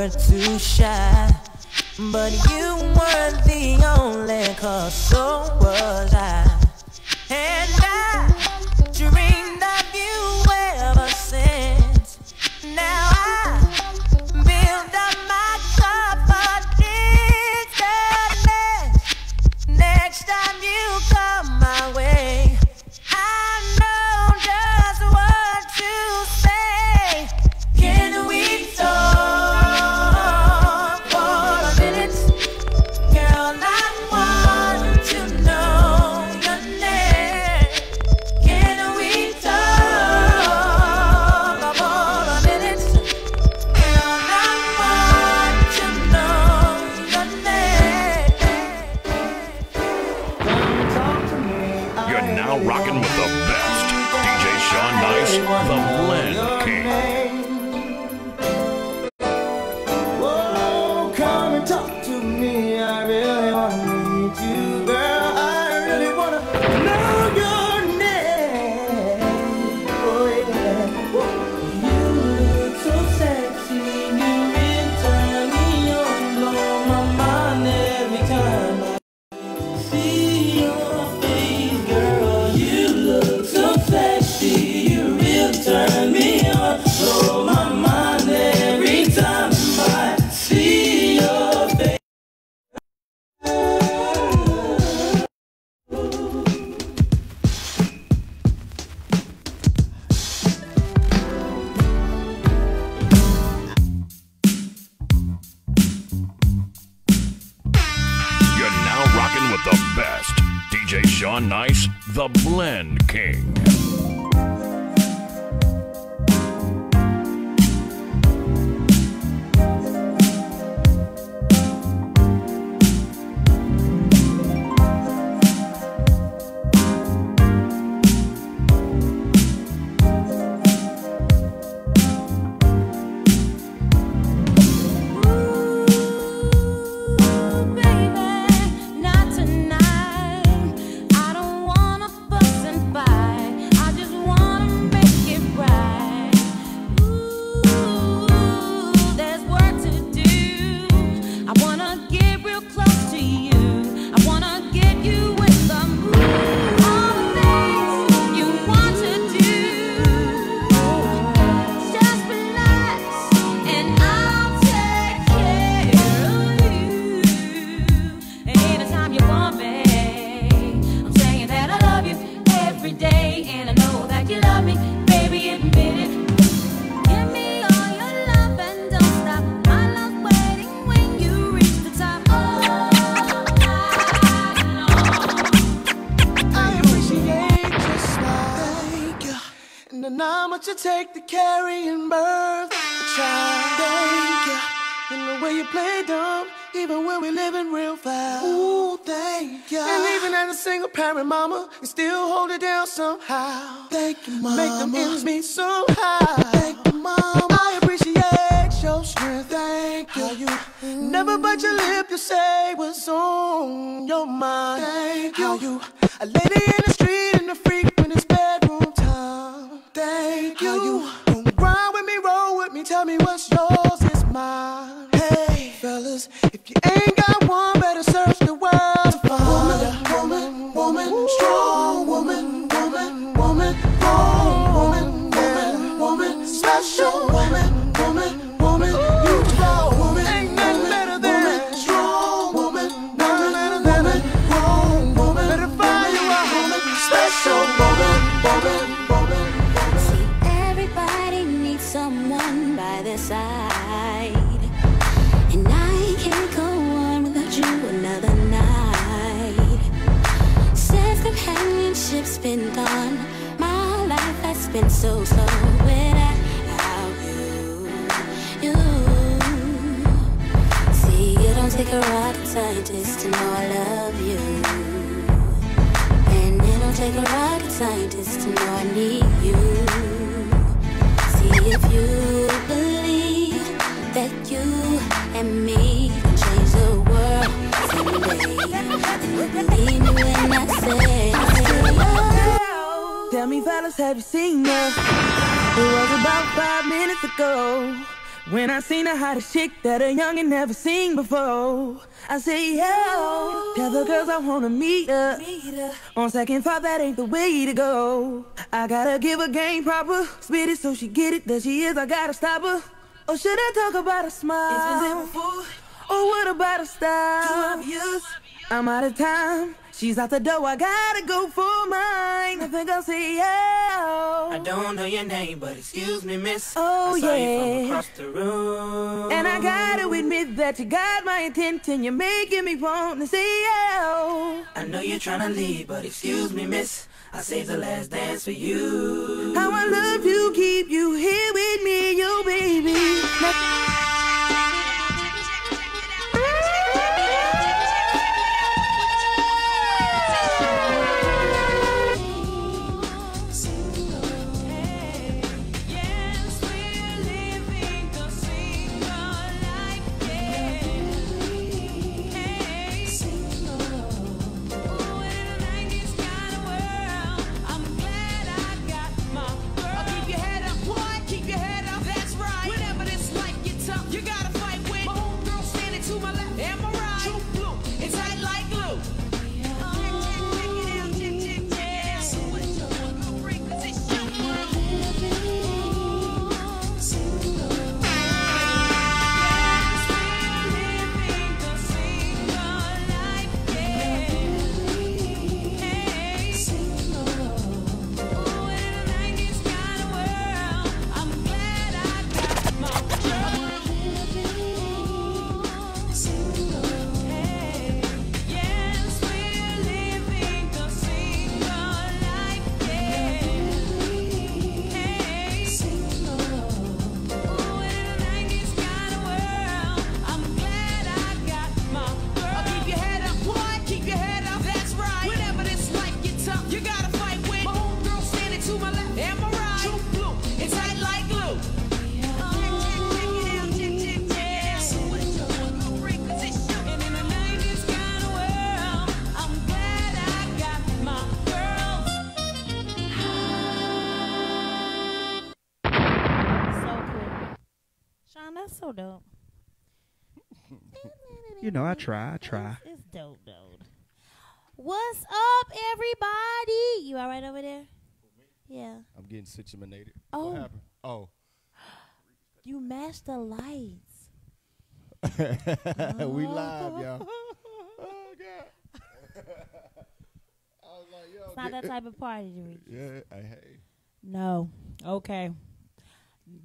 were too shy, but you weren't the only cause, so was I. And I dreamed of you ever since. Now I build up my confidence that next time you come my way, I know just what to say. Can we talk for a minute? Girl, I want to know your name. Can we talk for a minute? Girl, I want to know your name. You're now rocking with the best. DJ Sean Nice, the Blend King. Whoa, come and talk to me. I really wanna meet you, girl. I really wanna know your name. Oh yeah. You look so sexy. You really turn me on, blow my mind every time I see your face, girl. You look so sexy. You really turn me on, blow my mind every time I see your face. You're now rocking with the best. DJ Sean Nice, the Blend King. Not tonight. I don't wanna fuss and fight. I just wanna make it right. Ooh, there's work to do. I wanna get real close to you. I wanna get you with the move. All the things you want to do. Just relax and I'll take care of you. Anytime you want me, I'm saying that I love you every day, and I know that you love me, baby, admit it. Give me all your love and don't stop. My love waiting when you reach the top. All night long. I appreciate your smile. Thank you. And I know how much you take to carry and birth a child. Thank you. And the way you play dumb, even when we living real fast. Ooh, thank you. And even as a single parent mama, you still hold it down somehow. Thank you, mama. Make them ends meet somehow. Thank you, mama. I appreciate your strength. Thank you. How you never bite your lip, you say what's on your mind. Thank you. How you a lady in the street and a freak when it's bedroom time. Thank you. How you don't grind with me, roll with me, tell me what's yours is mine. Hey, fellas, if you ain't got one, better search the world to find woman, woman, woman, strong woman, woman, woman, strong woman, woman, woman, special woman, woman, woman, beautiful woman. Ain't nothing better than strong woman, nothing better than a grown woman. Better find you a woman, special woman, woman, woman. See, everybody needs someone by their side, and I can't go on without you another night. Since companionship's been gone, my life has been so slow without you. See, it don't take a rocket scientist to know I love you, and it don't take a rocket scientist to know I need you. See, if you believe that you and me can change the world someday, then you believe me when I say, Tell me, fellas, have you seen her? It was about 5 minutes ago. When I seen the hottest chick that a youngin' never seen before, I say, yo, tell the girls I wanna meet her. On second thought, that ain't the way to go. I gotta give her game proper, spit it so she get it, that she is, I gotta stop her. Or should I talk about a smile? It's been there before. Or what about a style? Too obvious. I'm out of time. She's out the door, I gotta go for mine. I think I'll say yeah. I don't know your name, but excuse me, miss. Oh, I saw yeah. you from across the room. And I gotta admit that you got my attention. You're making me want to say yeah. I know you're trying to leave, but excuse me, miss. I saved the last dance for you. How I love to keep you here with me, yo baby. So dope. You know, I try. It's dope, though. What's up, everybody? You all right over there? Yeah. I'm getting situated. Oh. What happened? Oh. You matched the lights. We live, y'all. Oh, God. I was like, yo. It's not that type of party, Reach. Yeah, hey. No. Okay.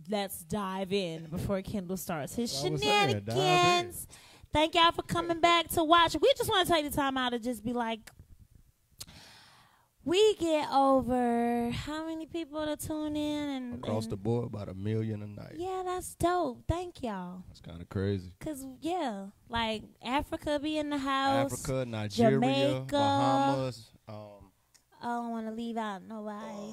Let's dive in before Kendall starts his I was shenanigans. Thank y'all for coming back to watch. We just want to take the time out to just be like, we get over how many people to tune in and across the board, about 1 million a night. Yeah, that's dope. Thank y'all. That's kind of crazy. Cause yeah, like Africa be in the house. Africa, Nigeria, Jamaica, Bahamas. I don't want to leave out nobody.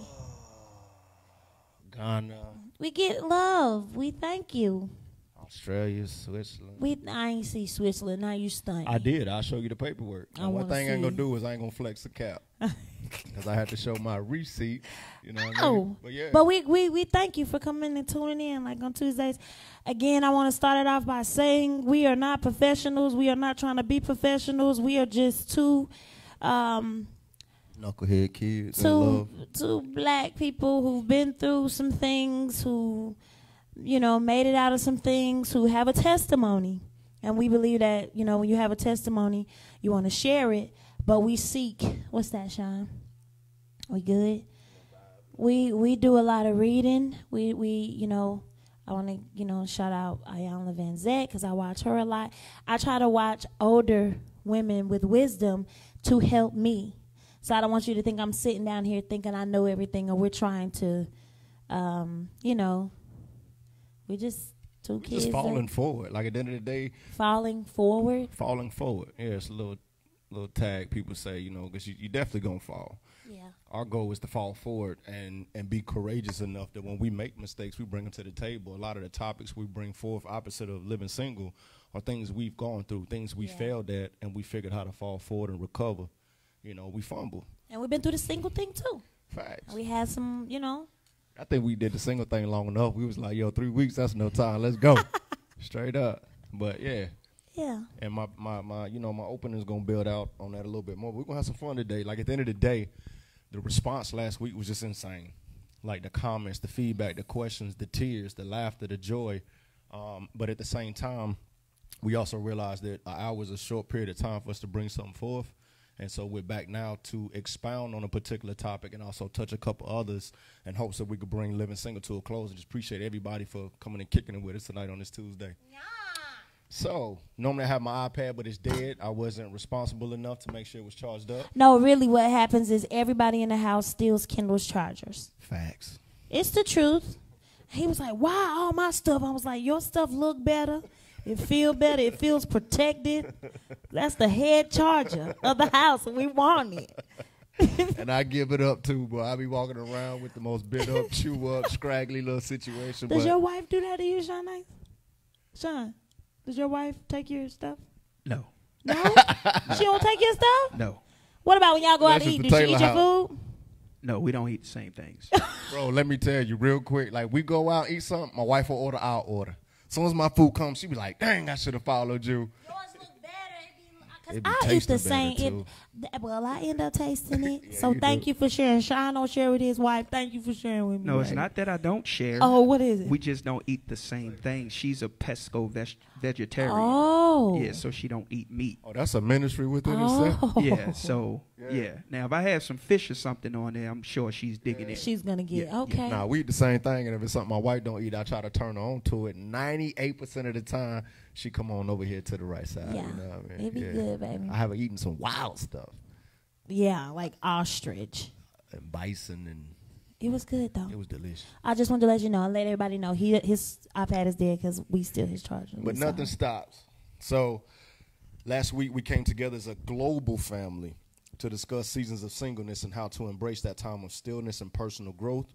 Ghana. We get love. We thank you. Australia, Switzerland. I ain't see Switzerland. Now you stunned. I did. I'll show you the paperwork. Now, one thing I ain't going to do is I ain't going to flex the cap. Because I had to show my receipt. You know what I mean? But yeah. But we thank you for coming and tuning in like on Tuesdays. Again, I want to start it off by saying we are not professionals. We are not trying to be professionals. We are just two knucklehead kids. Two black people who've been through some things, who, you know, made it out of some things, who have a testimony. And we believe that, you know, when you have a testimony, you want to share it. But we seek, what's that, Sean? We good? We do a lot of reading. We you know, I want to, you know, shout out Ayanna Van Zet because I watch her a lot. I try to watch older women with wisdom to help me. So I don't want you to think I'm sitting down here thinking I know everything, or we're trying to, you know, we just two kids. Just falling forward. Like at the end of the day. Falling forward? Falling forward. Yeah, it's a little tag people say, you know, because you definitely going to fall. Yeah. Our goal is to fall forward and be courageous enough that when we make mistakes, we bring them to the table. A lot of the topics we bring forth, opposite of living single, are things we've gone through, things we failed at, and we figured how to fall forward and recover. You know, we fumble. And we've been through the single thing, too. Facts. We had some, you know, I think we did the single thing long enough. We was like, yo, 3 weeks, that's no time. Let's go. Straight up. But yeah. Yeah. And my my opening is gonna build out on that a little bit more. We're gonna have some fun today. Like at the end of the day, the response last week was just insane. Like the comments, the feedback, the questions, the tears, the laughter, the joy. But at the same time, we also realized that an hour is a short period of time for us to bring something forth. And so we're back now to expound on a particular topic and also touch a couple others in hopes that we could bring Living Single to a close. And just appreciate everybody for coming and kicking it with us tonight on this Tuesday. Yeah. So normally I have my iPad, but it's dead. I wasn't responsible enough to make sure it was charged up. No, really what happens is everybody in the house steals Kendall's chargers. Facts. It's the truth. He was like, why all my stuff? I was like, your stuff look better. It feel better. It feels protected. That's the head charger of the house, and we want it. And I give it up, too, but I be walking around with the most bit up, chew up, scraggly little situation. Does your wife do that to you, Sean? Sean, does your wife take your stuff? No. No? She don't take your stuff? No. What about when y'all go out to eat? Does she eat your food? No, we don't eat the same things. Bro, let me tell you real quick. Like, we go out, eat something, my wife will order, I'll order. As soon as my food comes, she be like, dang, I should have followed you. Yours look better. I eat the same. Well, I end up tasting it. Yeah, so thank you for sharing. Sean don't share with his wife. Thank you for sharing with me. No, it's not that I don't share. Oh, what is it? We just don't eat the same thing. She's a pesco vegetarian. Oh. Yeah, so she don't eat meat. Oh, that's a ministry within itself. Yeah, so, yeah. Now, if I have some fish or something on there, I'm sure she's digging it. She's going to get it. Okay. Nah, we eat the same thing, and if it's something my wife don't eat, I try to turn her on to it. 98% of the time, she come on over here to the right side. Yeah. You know what I mean? It be good, baby. I have her eating some wild stuff. Yeah, like ostrich. And bison, and it was good, though. it was delicious. I just wanted to let you know and let everybody know his iPad is dead because we steal his charger. But nothing stops. So last week we came together as a global family to discuss seasons of singleness and how to embrace that time of stillness and personal growth,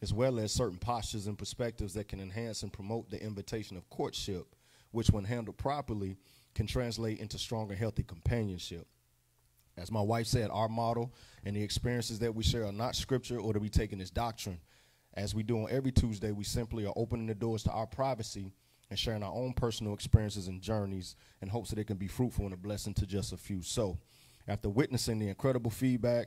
as well as certain postures and perspectives that can enhance and promote the invitation of courtship, which when handled properly can translate into stronger, healthy companionship. As my wife said, our model and the experiences that we share are not scripture or to be taken as doctrine. As we do on every Tuesday, we simply are opening the doors to our privacy and sharing our own personal experiences and journeys in hopes that it can be fruitful and a blessing to just a few. So, after witnessing the incredible feedback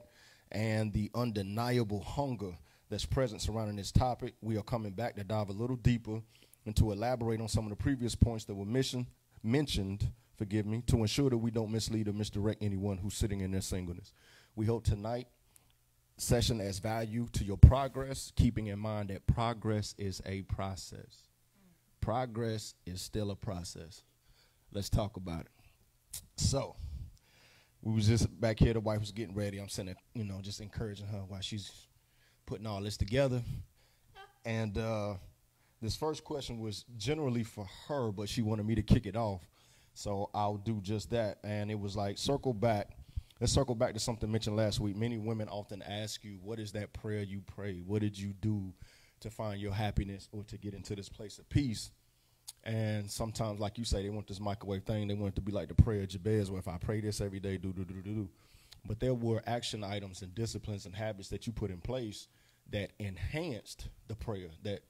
and the undeniable hunger that's present surrounding this topic, we are coming back to dive a little deeper and to elaborate on some of the previous points that were mentioned, to ensure that we don't mislead or misdirect anyone who's sitting in their singleness. We hope tonight session adds value to your progress, keeping in mind that progress is a process. Progress is still a process. Let's talk about it. So, we was just back here. The wife was getting ready. I'm sitting there, just encouraging her while she's putting all this together. And this first question was generally for her, but she wanted me to kick it off. So I'll do just that. And it was like, let's circle back to something mentioned last week. Many women often ask you, what is that prayer you pray? What did you do to find your happiness or to get into this place of peace? And sometimes, like you say, they want this microwave thing. They want it to be like the prayer of Jabez, where if I pray this every day, do. But there were action items and disciplines and habits that you put in place that enhanced the prayer, that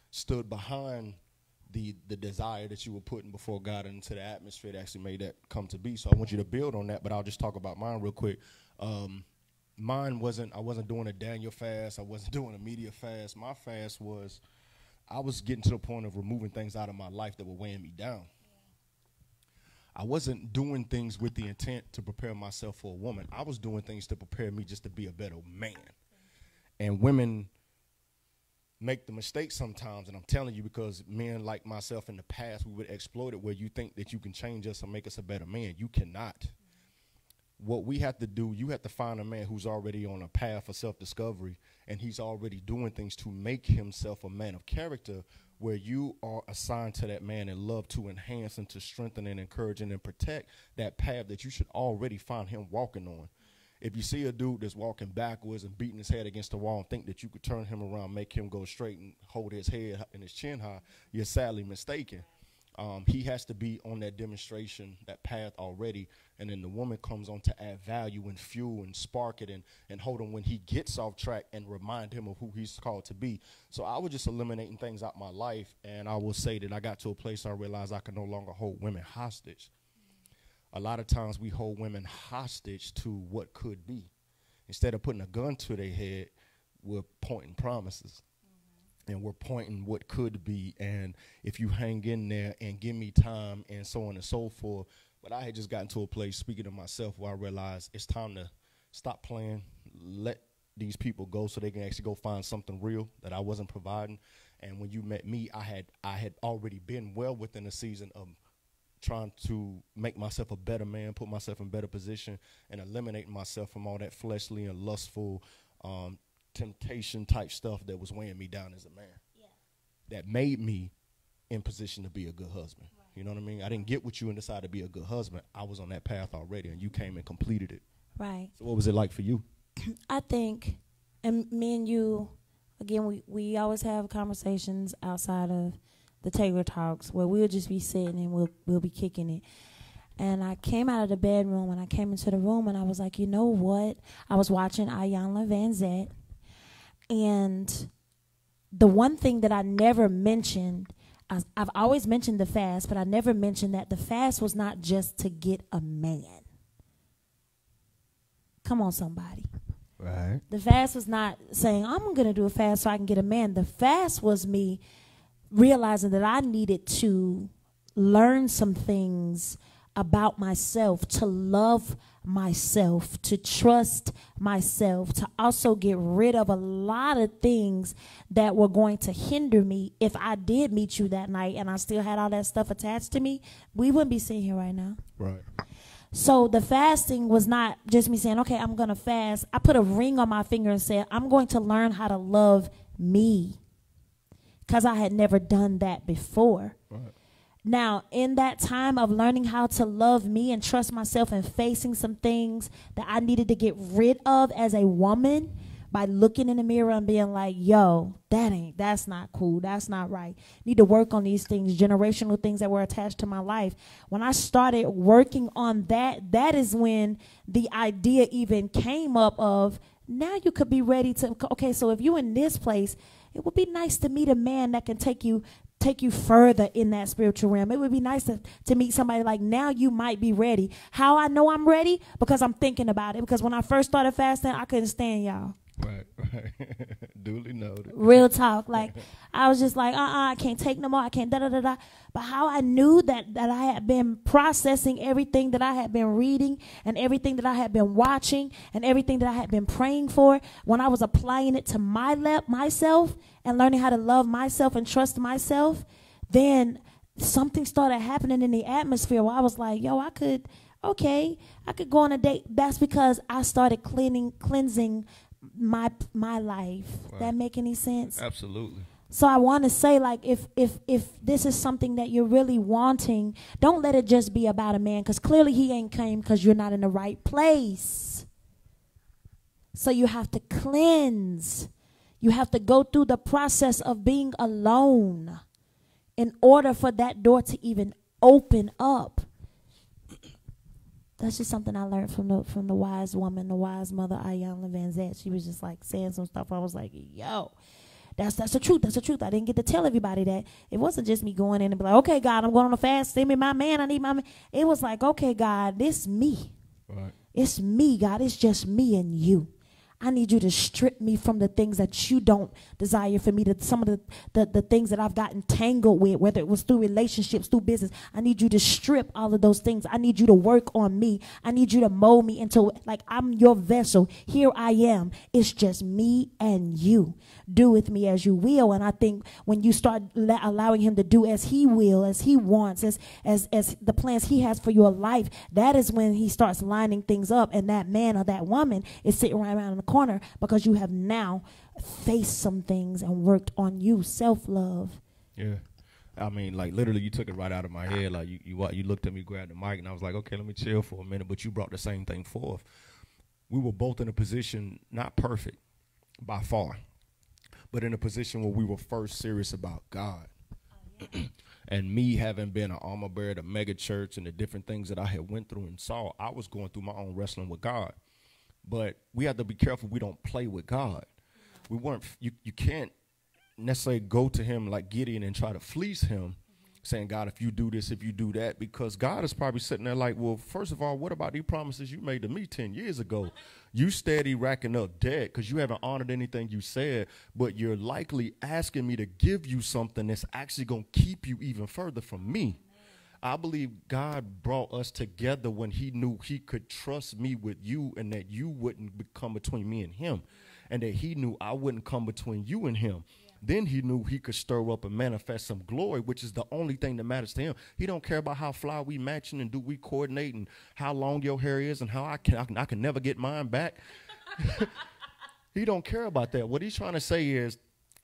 stood behind the desire that you were putting before God and into the atmosphere that actually made that come to be. So I want you to build on that, but I'll just talk about mine real quick. I wasn't doing a Daniel fast. I wasn't doing a media fast. My fast was, I was getting to the point of removing things out of my life that were weighing me down. I wasn't doing things with the intent to prepare myself for a woman. I was doing things to prepare me just to be a better man. And women make the mistake sometimes, and I'm telling you, because men like myself in the past, we would exploit it where you think that you can change us and make us a better man. You cannot. What we have to do, you have to find a man who's already on a path of self-discovery, and he's already doing things to make himself a man of character, where you are assigned to that man and love to enhance and to strengthen and encourage and protect that path that you should already find him walking on. If you see a dude that's walking backwards and beating his head against the wall and think that you could turn him around, make him go straight and hold his head and his chin high, you're sadly mistaken. He has to be on that demonstration, that path already, and then the woman comes on to add value and fuel and spark it and hold him when he gets off track and remind him of who he's called to be. So I was just eliminating things out my life, and I will say that I got to a place where I realized I could no longer hold women hostage. A lot of times we hold women hostage to what could be. Instead of putting a gun to their head, we're pointing promises. And we're pointing what could be, and if you hang in there and give me time and so on and so forth. But I had just gotten to a place, speaking of myself, where I realized it's time to stop playing, let these people go so they can actually go find something real that I wasn't providing. And when you met me, I had already been well within a season of trying to make myself a better man, put myself in better position, and eliminating myself from all that fleshly and lustful temptation type stuff that was weighing me down as a man. Yeah. That made me in position to be a good husband. Right. You know what I mean? I didn't get with you and decide to be a good husband. I was on that path already, and you came and completed it. Right. So what was it like for you? I think, and me and you, again, we always have conversations outside of the Taylor Talks where we'll just be sitting and we'll be kicking it. And I came out of the bedroom and I came into the room and I was like, you know what? I was watching Iyanla Vanzant. And the one thing that I never mentioned, I've always mentioned the fast, but I never mentioned that the fast was not just to get a man. Come on, somebody. Right. The fast was not saying, I'm going to do a fast so I can get a man. The fast was me realizing that I needed to learn some things about myself, to love myself, to trust myself, to also get rid of a lot of things that were going to hinder me. If I did meet you that night and I still had all that stuff attached to me, we wouldn't be sitting here right now. Right. So the fasting was not just me saying, okay, I'm going to fast. I put a ring on my finger and said, I'm going to learn how to love me, because I had never done that before. Right. Now, in that time of learning how to love me and trust myself and facing some things that I needed to get rid of as a woman, by looking in the mirror and being like, yo, that's not cool. That's not right. Need to work on these things, generational things that were attached to my life. When I started working on that, that is when the idea even came up of, now you could be ready to, okay, so if you're in this place, it would be nice to meet a man that can take you further in that spiritual realm. It would be nice to meet somebody like, now you might be ready. How I know I'm ready? Because I'm thinking about it. Because when I first started fasting, I couldn't stand y'all. Right. Duly noted. Real talk. Like, I was just like, I can't take no more. I can't da-da-da-da. But how I knew that I had been processing everything that I had been reading and everything that I had been watching and everything that I had been praying for, when I was applying it to myself and learning how to love myself and trust myself, then something started happening in the atmosphere where I was like, yo, I could go on a date. That's because I started cleansing my life. Right. That make any sense? Absolutely. So I want to say, like, if this is something that you're really wanting, don't let it just be about a man, because clearly he ain't came because you're not in the right place. So you have to cleanse. You have to go through the process of being alone in order for that door to even open up. That's just something I learned from the wise woman, the wise mother, Iyanla Vanzant. She was just like saying some stuff. I was like, yo, that's the truth. That's the truth. I didn't get to tell everybody that. It wasn't just me going in and be like, okay, God, I'm going on a fast. Send me my man. I need my man. It was like, okay, God, this me. Right. It's me, God. It's just me and you. I need you to strip me from the things that you don't desire for me, some of the things that I've gotten tangled with, whether it was through relationships, through business. I need you to strip all of those things. I need you to work on me. I need you to mold me into, like, I'm your vessel. Here I am. It's just me and you. Do with me as you will. And I think when you start allowing him to do as he will, as he wants, as the plans he has for your life, that is when he starts lining things up. And that man or that woman is sitting right around in the corner because you have now faced some things and worked on you. Self-love. Yeah. I mean, like, literally, you took it right out of my head. Like, you looked at me, grabbed the mic, and I was like, okay, let me chill for a minute. But you brought the same thing forth. We were both in a position, not perfect by far, but in a position where we were first serious about God. And me having been an armor bearer at a mega church and the different things that I had went through and saw, I was going through my own wrestling with God. But we have to be careful we don't play with God. We weren't, you can't necessarily go to him like Gideon and try to fleece him, saying, God, if you do this, if you do that, because God is probably sitting there like, well, first of all, what about these promises you made to me 10 years ago? You steady racking up debt because you haven't honored anything you said, but you're likely asking me to give you something that's actually going to keep you even further from me. I believe God brought us together when he knew he could trust me with you and that you wouldn't come between me and him, and that he knew I wouldn't come between you and him. Then he knew he could stir up and manifest some glory, which is the only thing that matters to him. He don't care about how fly we matching and do we coordinate and how long your hair is and how I can never get mine back. He don't care about that. What he's trying to say is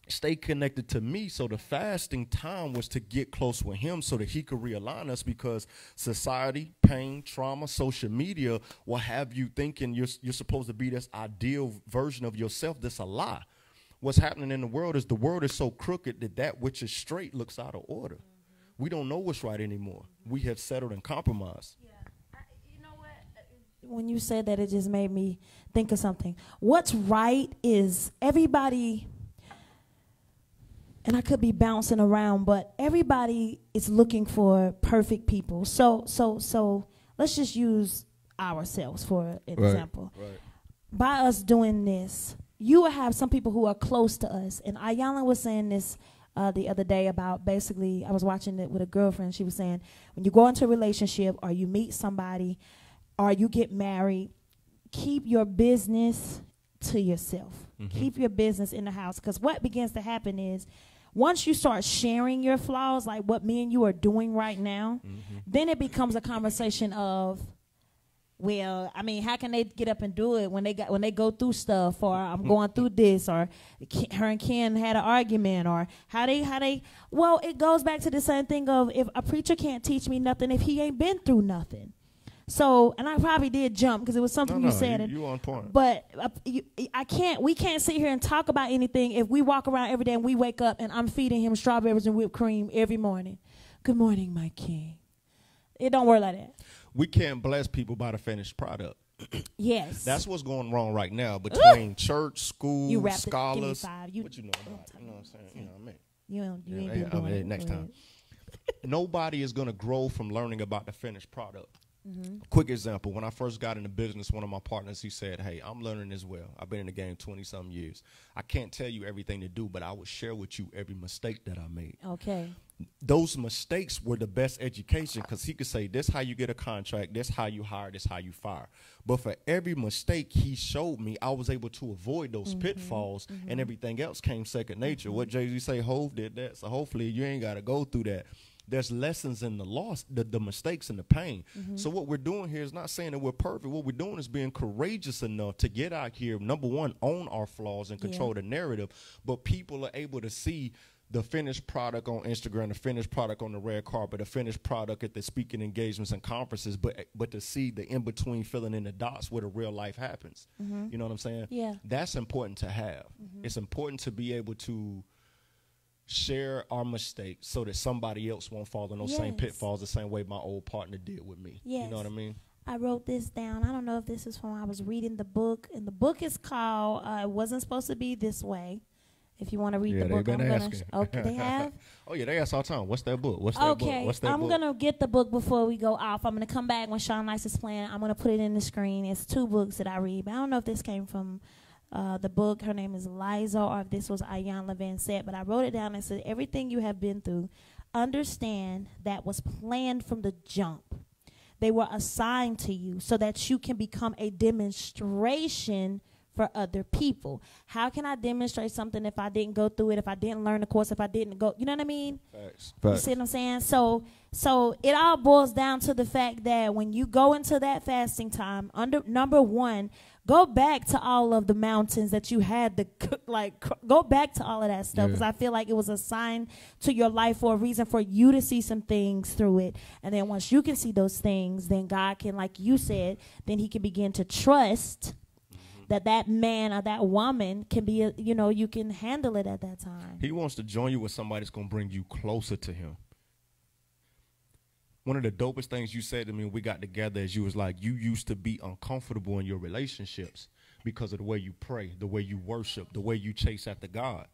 stay connected to me. So the fasting time was to get close with him so that he could realign us, because society, pain, trauma, social media will have you thinking you're supposed to be this ideal version of yourself. That's a lie. What's happening in the world is so crooked that which is straight looks out of order. We don't know what's right anymore. We have settled and compromised. Yeah. You know what? When you said that, it just made me think of something. What's right is everybody, and I could be bouncing around, but everybody is looking for perfect people. So let's just use ourselves for an example. Right. By us doing this, you will have some people who are close to us. And Ayala was saying this the other day about, basically, I was watching it with a girlfriend. She was saying, when you go into a relationship or you meet somebody or you get married, keep your business to yourself. Keep your business in the house. Because what begins to happen is, once you start sharing your flaws, like what me and you are doing right now, then it becomes a conversation of, well, I mean, how can they get up and do it when they go through stuff, or I'm going through this, or her and Ken had an argument, or how they well, it goes back to the same thing of, if a preacher can't teach me nothing if he ain't been through nothing. So, and I probably did jump because it was something you said. You on point. But we can't sit here and talk about anything if we walk around every day and we wake up and I'm feeding him strawberries and whipped cream every morning. Good morning, my king. It don't work like that. We can't bless people by the finished product. Yes. That's what's going wrong right now between church, school, scholars. What you know about it? You know what I'm saying? You know what I mean? You ain't been doing it. Next time. Nobody is going to grow from learning about the finished product. Quick example, when I first got into business, one of my partners, he said, hey, I'm learning as well. I've been in the game 20-something years. I can't tell you everything to do, but I will share with you every mistake that I made. Okay. Those mistakes were the best education, because he could say, this how you get a contract, this how you hire, this how you fire. But for every mistake he showed me, I was able to avoid those pitfalls, and everything else came second nature. What Jay-Z say, Hov did that, so hopefully you ain't got to go through that. There's lessons in the loss, the mistakes and the pain. So what we're doing here is not saying that we're perfect. What we're doing is being courageous enough to get out here, number one, own our flaws and control the narrative. But people are able to see the finished product on Instagram, the finished product on the red carpet, the finished product at the speaking engagements and conferences, but to see the in-between filling in the dots where the real life happens. You know what I'm saying? Yeah. That's important to have. It's important to be able to share our mistakes so that somebody else won't fall in those same pitfalls the same way my old partner did with me. You know what I mean? I wrote this down. I don't know if this is from when I was reading the book, and the book is called It Wasn't Supposed to Be This Way. If you want to read the book, I'm going to. Okay, they have? Oh, yeah, they ask all the time. What's that book? What's that book? What's that book? I'm going to get the book before we go off. I'm going to come back when Sean Nice is playing. I'm going to put it in the screen. It's 2 books that I read, but I don't know if this came from the book. Her name is Liza, or if this was Ayanna Van Zant, but I wrote it down and said, everything you have been through, understand that was planned from the jump. They were assigned to you so that you can become a demonstration for other people. How can I demonstrate something if I didn't go through it, if I didn't learn the course, if I didn't go, you know what I mean? Facts. You see what I'm saying? So it all boils down to the fact that when you go into that fasting time, number one, go back to all of the mountains that you had to go back to all of that stuff, because I feel like it was assigned to your life for a reason, for you to see some things through it. And then once you can see those things, then God can, like you said, then he can begin to trust that man or that woman can be, you can handle it at that time. He wants to join you with somebody that's going to bring you closer to him. one of the dopest things you said to me when we got together is you was like, you used to be uncomfortable in your relationships because of the way you pray, the way you worship, the way you chase after God.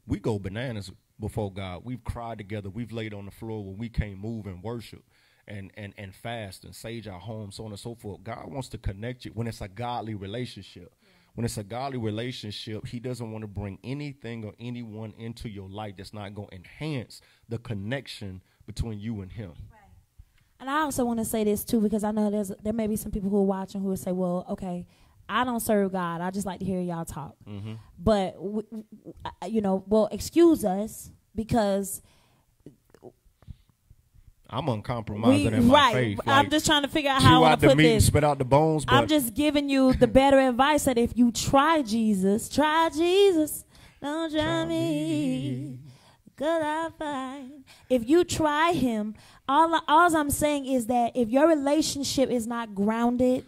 We go bananas before God. We've cried together. We've laid on the floor when we can't move and worship and fast and sage our home, so on and so forth. God wants to connect you when it's a godly relationship. When it's a godly relationship, he doesn't want to bring anything or anyone into your life that's not going to enhance the connection between you and him. Right. And I also want to say this, too, because I know there may be some people who are watching who will say, well, okay, I don't serve God. I just like to hear y'all talk. Mm-hmm. But, well, excuse us because I'm uncompromising in my faith. Like, I'm just trying to figure out how I want to put this. Spit out the bones. But I'm just giving you the better advice that if you try Jesus. Don't try me. Good I find. If you try him, all I'm saying is that if your relationship is not grounded,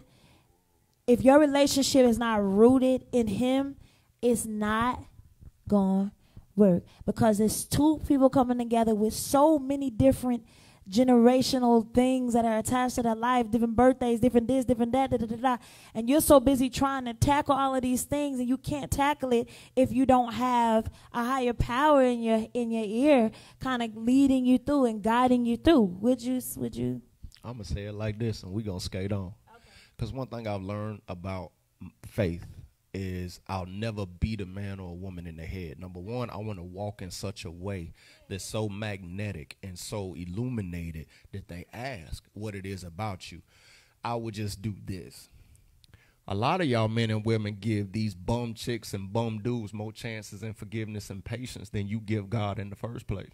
if your relationship is not rooted in him, it's not going to work. Because it's two people coming together with so many different generational things that are attached to their life, different birthdays, different this, different that, and you're so busy trying to tackle all of these things, and you can't tackle it if you don't have a higher power in your ear, kind of leading you through and guiding you through. Would you? I'm gonna say it like this, and we gonna skate on. Because one thing I've learned about faith is I'll never beat a man or a woman in the head. Number one, I want to walk in such a way that's so magnetic and so illuminated that they ask what it is about you. I would just do this. A lot of y'all men and women give these bum chicks and bum dudes more chances and forgiveness and patience than you give God in the first place.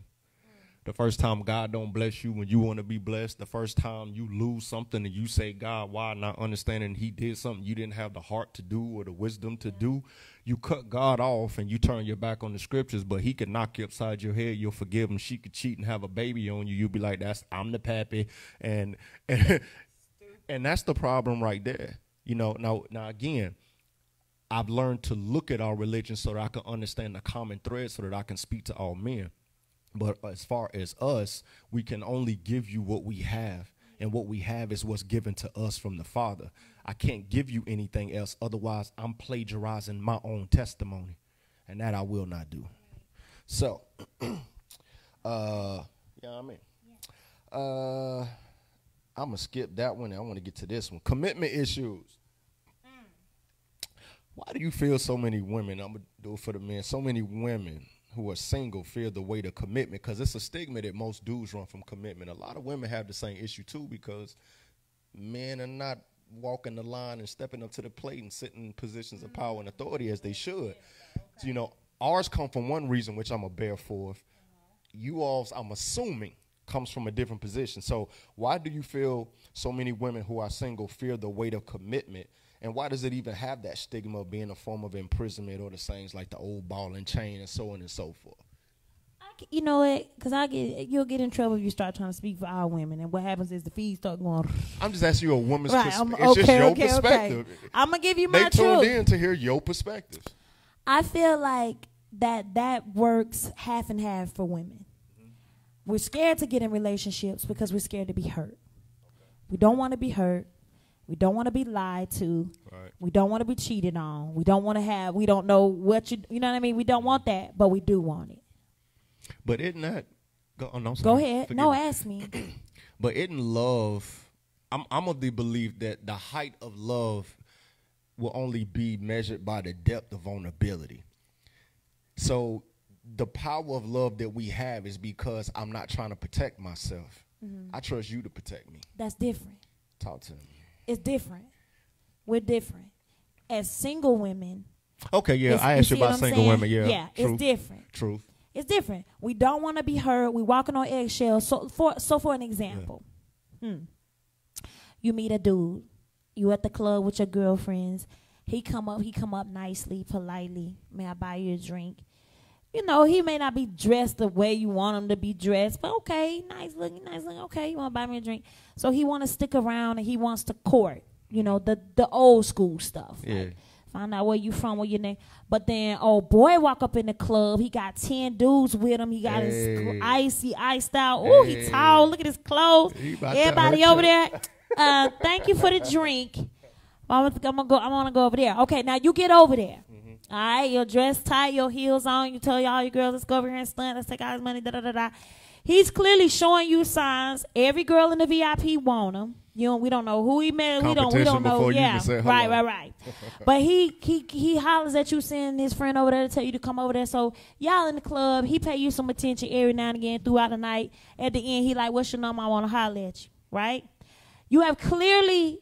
The first time God don't bless you when you want to be blessed, the first time you lose something and you say, God, why, not understanding he did something you didn't have the heart to do or the wisdom to do, you cut God off and you turn your back on the scriptures, but he could knock you upside your head. You'll forgive him. She could cheat and have a baby on you. You'll be like, I'm the pappy. And that's the problem right there. Now again, I've learned to look at our religion so that I can understand the common thread so that I can speak to all men. But as far as us, we can only give you what we have. And what we have is what's given to us from the Father. I can't give you anything else. Otherwise, I'm plagiarizing my own testimony. And that I will not do. So, I'm going to skip that one. I want to get to this one. Commitment issues. Why do you feel so many women, I'm going to do it for the men, so many women who are single fear the weight of commitment? Because it's a stigma that most dudes run from commitment. A lot of women have the same issue too, because men are not walking the line and stepping up to the plate and sitting in positions of power and authority as they should. So, ours come from one reason, which I'm a bear forth. You all's, I'm assuming, comes from a different position. So why do you feel so many women who are single fear the weight of commitment? And why does it even have that stigma of being a form of imprisonment or the things like the old ball and chain and so on and so forth? You know what? Because you'll get in trouble if you start trying to speak for our women. And what happens is the feeds start going. I'm just asking you a woman's perspective. It's just your perspective. Okay. I'm going to give you my truth. They tuned in to hear your perspective. I feel like that works half and half for women. Mm-hmm. We're scared to get in relationships because we're scared to be hurt. Okay. We don't want to be hurt. We don't want to be lied to. Right. We don't want to be cheated on. We don't want to have, we don't know what you know what I mean? We don't want that, but we do want it. But isn't that, go ahead. No, ask me. But isn't love, I'm of the belief that the height of love will only be measured by the depth of vulnerability. So the power of love that we have is because I'm not trying to protect myself. Mm-hmm. I trust you to protect me. That's different. Talk to me. It's different. We're different. As single women. Okay, yeah, I asked you about single women. Yeah, it's different. Truth. It's different. We don't want to be hurt. We're walking on eggshells. So for an example, you meet a dude. You at the club with your girlfriends. He come up nicely, politely. May I buy you a drink? You know, he may not be dressed the way you want him to be dressed, but okay, nice looking. Okay, you want to buy me a drink? So he want to stick around and he wants to court, you know, the old school stuff. Yeah. Like Find out where you from, where your name. But then, old boy walk up in the club. He got 10 dudes with him. He got his iced out. Ooh, he tall. Look at his clothes. Everybody over there. Thank you for the drink. I want to go over there. Okay, now you get over there. All right, your dress tight, your heels on. You tell all your girls, let's go over here and stunt. Let's take all his money. Da da da da. He's clearly showing you signs. Every girl in the VIP want him. We don't know who he met. We don't know. Yeah, right. But he hollers at you, sending his friend over there to tell you to come over there. So y'all in the club, he pay you some attention every now and again throughout the night. At the end, he like, what's your number? I want to holler at you. Right? You have clearly.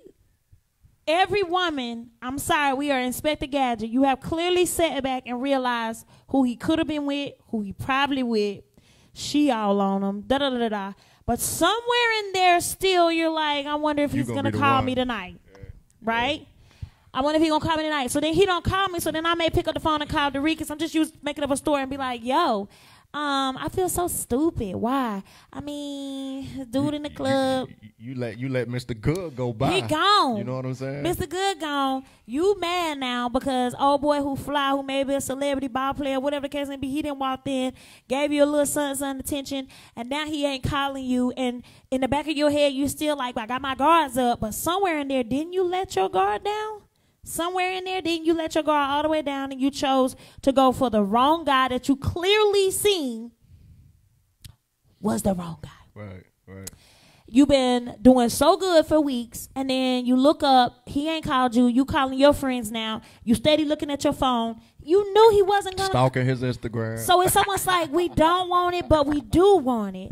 Every woman, I'm sorry, we are Inspector Gadget. You have clearly sat back and realized who he could have been with, who he probably with. She all on him, da-da-da-da-da. But somewhere in there still you're like, I wonder if he's going to call me tonight, right? I wonder if he's going to call me tonight. So then he don't call me, so then I may pick up the phone and call Derikas. I'm just making up a story and be like, yo, I feel so stupid. Why? I mean, dude in the club. You let Mr. Good go by. He gone. You know what I'm saying? Mr. Good gone. You mad now because old boy who fly, who may be a celebrity ball player, whatever the case may be, he didn't walk in, gave you a little son attention, and now he ain't calling you. And in the back of your head, you still like, I got my guards up. But somewhere in there, didn't you let your guard down? Somewhere in there, didn't you let your guard all the way down and you chose to go for the wrong guy that you clearly seen was the wrong guy? Right. You've been doing so good for weeks, and then you look up, he ain't called you, you calling your friends now, you steady looking at your phone. You knew he wasn't going to. Stalking his Instagram. So it's almost like we don't want it, but we do want it.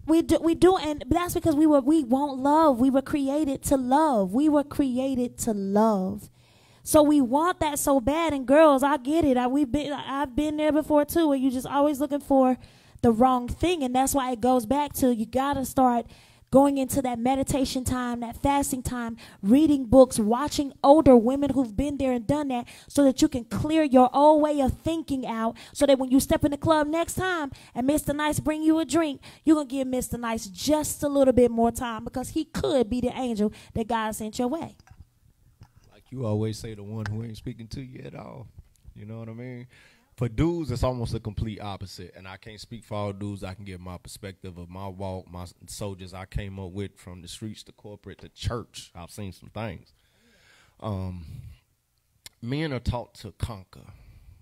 We do, and that's because we want love. We were created to love. So we want that so bad, and girls, I get it. I've been there before too, where you just always looking for the wrong thing, and that's why it goes back to you gotta start going into that meditation time, that fasting time, reading books, watching older women who've been there and done that, so that you can clear your old way of thinking out, so that when you step in the club next time and Mr. Nice bring you a drink, you're gonna give Mr. Nice just a little bit more time, because he could be the angel that God sent your way. You always say the one who ain't speaking to you at all. You know what I mean? For dudes, it's almost a complete opposite. And I can't speak for all dudes. I can give my perspective of my walk, my soldiers I came up with, from the streets to corporate to church. I've seen some things. Men are taught to conquer.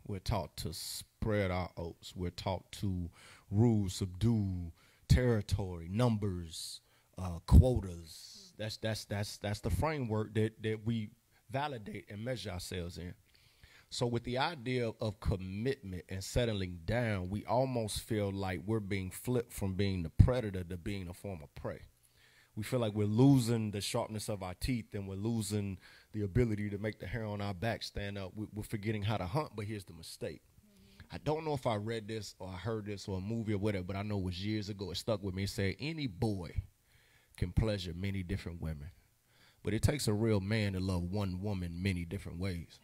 We're taught to spread our oats. We're taught to rule, subdue, territory, numbers, quotas. That's the framework that we validate and measure ourselves in. So with the idea of commitment and settling down, we almost feel like we're being flipped from being the predator to being a form of prey. We feel like we're losing the sharpness of our teeth, and we're losing the ability to make the hair on our back stand up. We're forgetting how to hunt, but here's the mistake. I don't know if I read this or I heard this or a movie or whatever, but I know it was years ago. It stuck with me. It said, any boy can pleasure many different women, but it takes a real man to love one woman many different ways.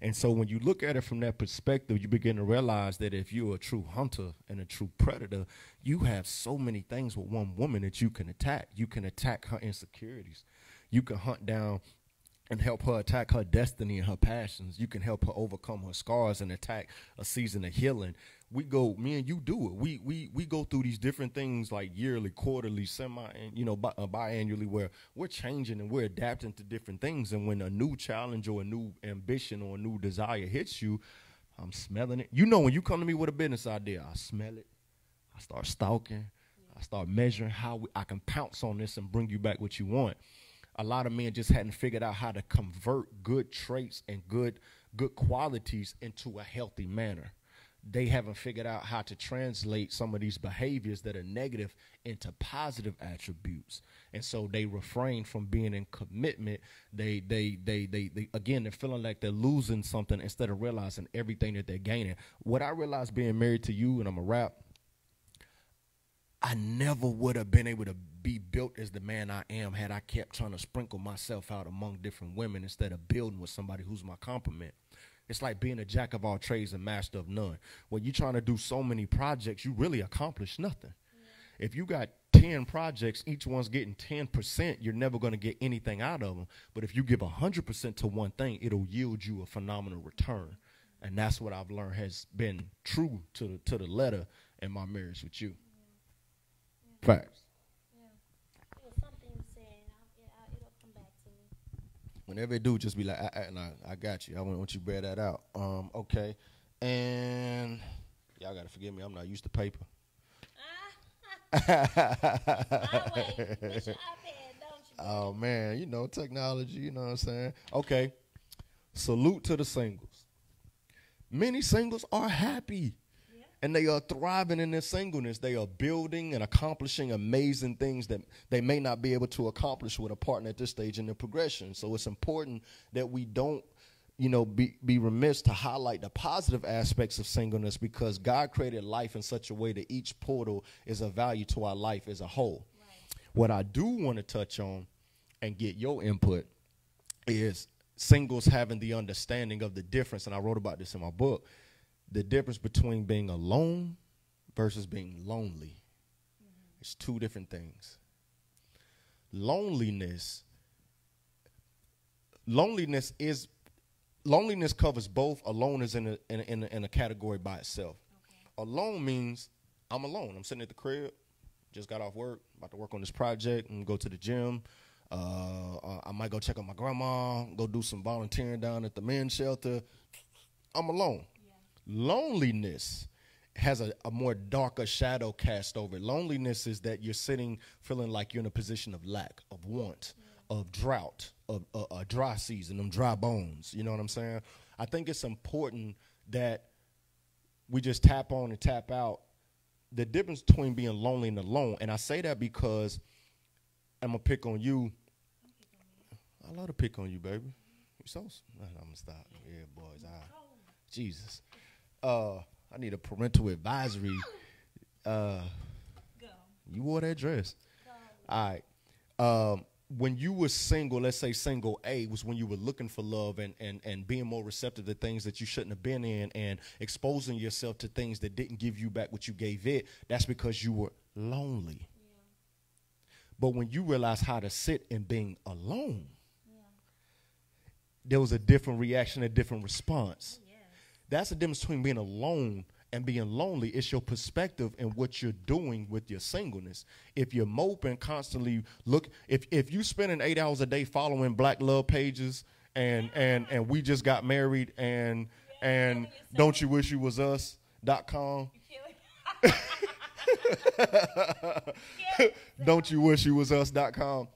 And so when you look at it from that perspective, you begin to realize that if you're a true hunter and a true predator, you have so many things with one woman that you can attack. You can attack her insecurities. You can hunt down and help her attack her destiny and her passions. You can help her overcome her scars and attack a season of healing. Me and you do it. We go through these different things like yearly, quarterly, biannually, where we're changing and we're adapting to different things. And when a new challenge or a new ambition or a new desire hits you, I'm smelling it. You know, when you come to me with a business idea, I smell it. I start stalking. I start measuring how I can pounce on this and bring you back what you want. A lot of men just hadn't figured out how to convert good traits and good qualities into a healthy manner. They haven't figured out how to translate some of these behaviors that are negative into positive attributes. And so they refrain from being in commitment. They again, they're feeling like they're losing something instead of realizing everything that they're gaining. What I realized being married to you, and I'm a rap, I never would have been able to be built as the man I am had I kept trying to sprinkle myself out among different women instead of building with somebody who's my complement. It's like being a jack of all trades and master of none. When you're trying to do so many projects, you really accomplish nothing. Yeah. If you got 10 10 projects, each one's getting 10%, you're never going to get anything out of them. But if you give 100% to one thing, it'll yield you a phenomenal return. And that's what I've learned has been true to the letter in my marriage with you. Facts. Whenever it do, just be like, I got you. I want you to bear that out. Okay. And y'all got to forgive me. I'm not used to paper. Oh, man. You know, technology, you know what I'm saying? Okay. Salute to the singles. Many singles are happy. And they are thriving in their singleness. They are building and accomplishing amazing things that they may not be able to accomplish with a partner at this stage in their progression. So it's important that we don't, you know, be remiss to highlight the positive aspects of singleness, because God created life in such a way that each portal is of value to our life as a whole. Right. What I do want to touch on and get your input is singles having the understanding of the difference, and I wrote about this in my book, the difference between being alone versus being lonely. It's two different things. Loneliness covers both. Alone is in a category by itself. Okay. Alone means I'm alone. I'm sitting at the crib, just got off work, about to work on this project, and go to the gym. I might go check on my grandma, go do some volunteering down at the men's shelter. I'm alone. Loneliness has a more darker shadow cast over it. Loneliness is that you're sitting feeling like you're in a position of lack, of want, of drought, of a dry season, them dry bones. You know what I'm saying? I think it's important that we just tap on and tap out the difference between being lonely and alone. And I say that because I'm going to pick on you. I love to pick on you, baby. You're so, I'm going to stop. Yeah, boys. Jesus. I need a parental advisory. You wore that dress. All right. When you were single, let's say single A was when you were looking for love and being more receptive to things that you shouldn't have been in and exposing yourself to things that didn't give you back what you gave it. That's because you were lonely. Yeah. But when you realize how to sit in being alone, there was a different reaction, a different response. That's the difference between being alone and being lonely. It's your perspective and what you're doing with your singleness. If you're moping constantly, if you spending 8 hours a day following Black love pages and we just got married and don't you wish you was us.com. Don't you wish you was us.com.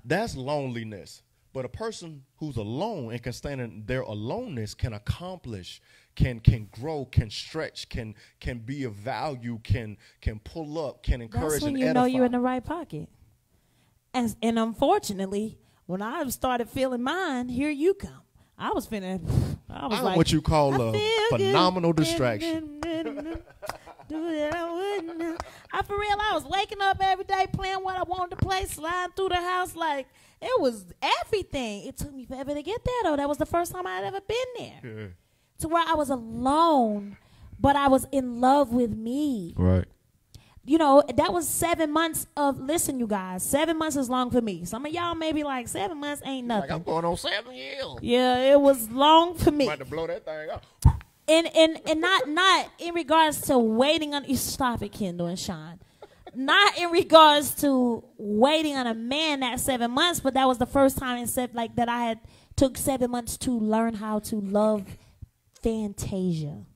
That's loneliness. But a person who's alone and can stand in their aloneness can accomplish, can grow, can stretch, can be of value, can pull up, can encourage. That's when and you edify. know you're in the right pocket. And unfortunately, when I started feeling mine, here you come. I was like, what you call a phenomenal distraction. I for real, I was waking up every day playing what I wanted to play, sliding through the house like it was everything. It took me forever to get there, though. That was the first time I had ever been there. Yeah. To where I was alone, but I was in love with me. Right. You know, that was 7 months of, listen, you guys, 7 months is long for me. Some of y'all may be like, 7 months ain't nothing. Like I'm going on 7 years. Yeah, it was long for me. I'm about to blow that thing up. And not in regards to waiting on, you stop it, Kendall and Sean. Not in regards to waiting on a man that 7 months, but that was the first time that I had took 7 months to learn how to love Fantasia,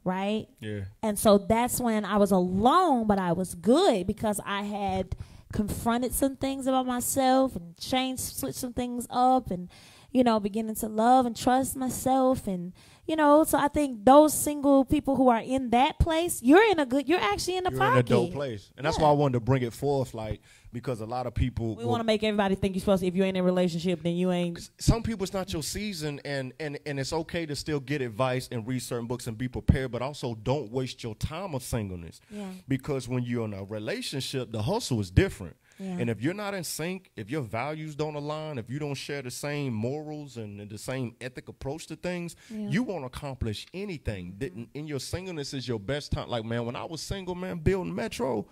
right? Yeah. And so that's when I was alone, but I was good because I had confronted some things about myself and switched some things up and, you know, beginning to love and trust myself and, you know, so I think those single people who are in that place, you're actually in the pocket. You're in a dope place. And that's why I wanted to bring it forth, like, because a lot of people. We want to make everybody think you're supposed to, if you ain't in a relationship, then you ain't. Some people, it's not your season, and it's okay to still get advice and read certain books and be prepared, but also don't waste your time of singleness. Yeah. Because when you're in a relationship, the hustle is different. Yeah. And if you're not in sync, if your values don't align, if you don't share the same morals and the same ethic approach to things, you won't accomplish anything. In your singleness is your best time. Like, man, when I was single, man, building Metro,